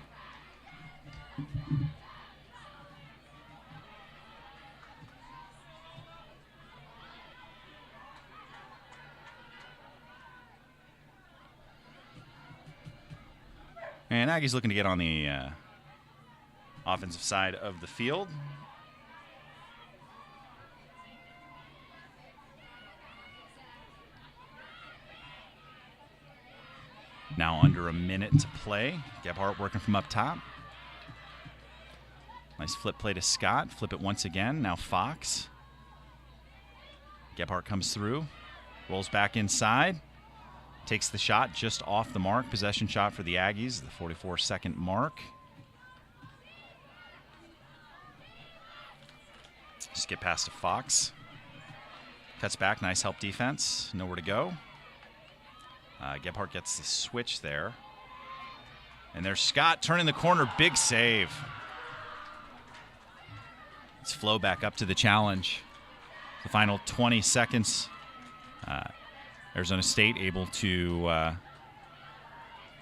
And Aggies looking to get on the offensive side of the field. Now under a minute to play. Gebhardt working from up top. Nice flip play to Scott. Flip it once again. Now Fox. Gebhardt comes through. Rolls back inside. Takes the shot just off the mark. Possession shot for the Aggies, the 44-second mark. Skip pass to Fox. Cuts back, nice help defense. Nowhere to go. Gebhardt gets the switch there. And there's Scott turning the corner, big save. Let's flow back up to the challenge. The final 20 seconds. Arizona State able to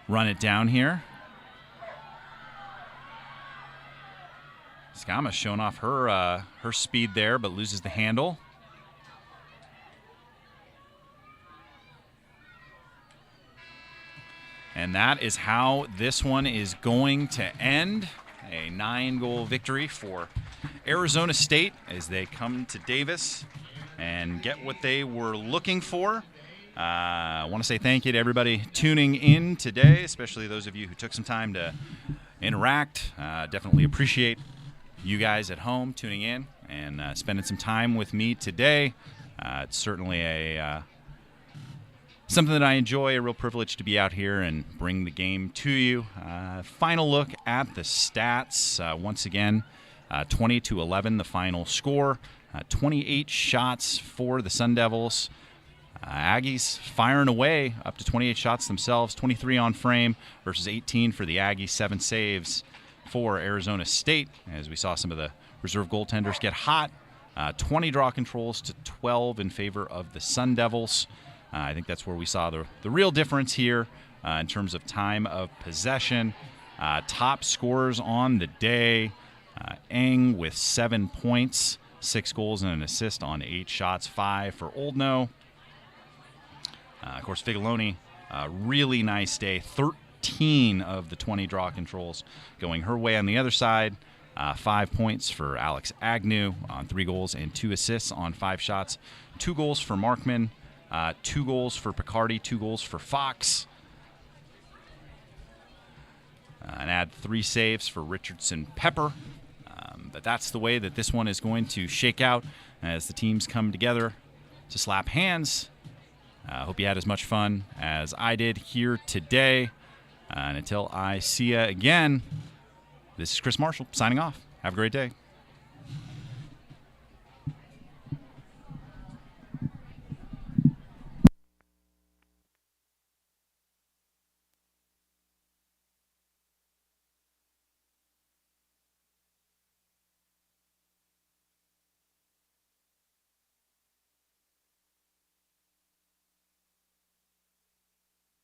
run it down here. Skama showing off her speed there, but loses the handle. And that is how this one is going to end. A 9-goal victory for Arizona State as they come to Davis and get what they were looking for. I want to say thank you to everybody tuning in today, especially those of you who took some time to interact. Definitely appreciate you guys at home tuning in and spending some time with me today. It's certainly something that I enjoy, a real privilege to be out here and bring the game to you. Final look at the stats. Once again, 20-11 the final score. 28 shots for the Sun Devils. Aggies firing away up to 28 shots themselves, 23 on frame versus 18 for the Aggies, 7 saves for Arizona State, as we saw some of the reserve goaltenders get hot. 20 draw controls to 12 in favor of the Sun Devils. I think that's where we saw the real difference here in terms of time of possession. Top scorers on the day, Eng with 7 points, 6 goals and an assist on 8 shots, 5 for Oldno. Of course, Figoloni, really nice day. 13 of the 20 draw controls going her way on the other side. 5 points for Alex Agnew on 3 goals and 2 assists on 5 shots. 2 goals for Markman, 2 goals for Picardi, 2 goals for Fox. And add 3 saves for Richardson Pepper. But that's the way that this one is going to shake out as the teams come together to slap hands. I hope you had as much fun as I did here today. And until I see you again, this is Chris Marshall signing off. Have a great day.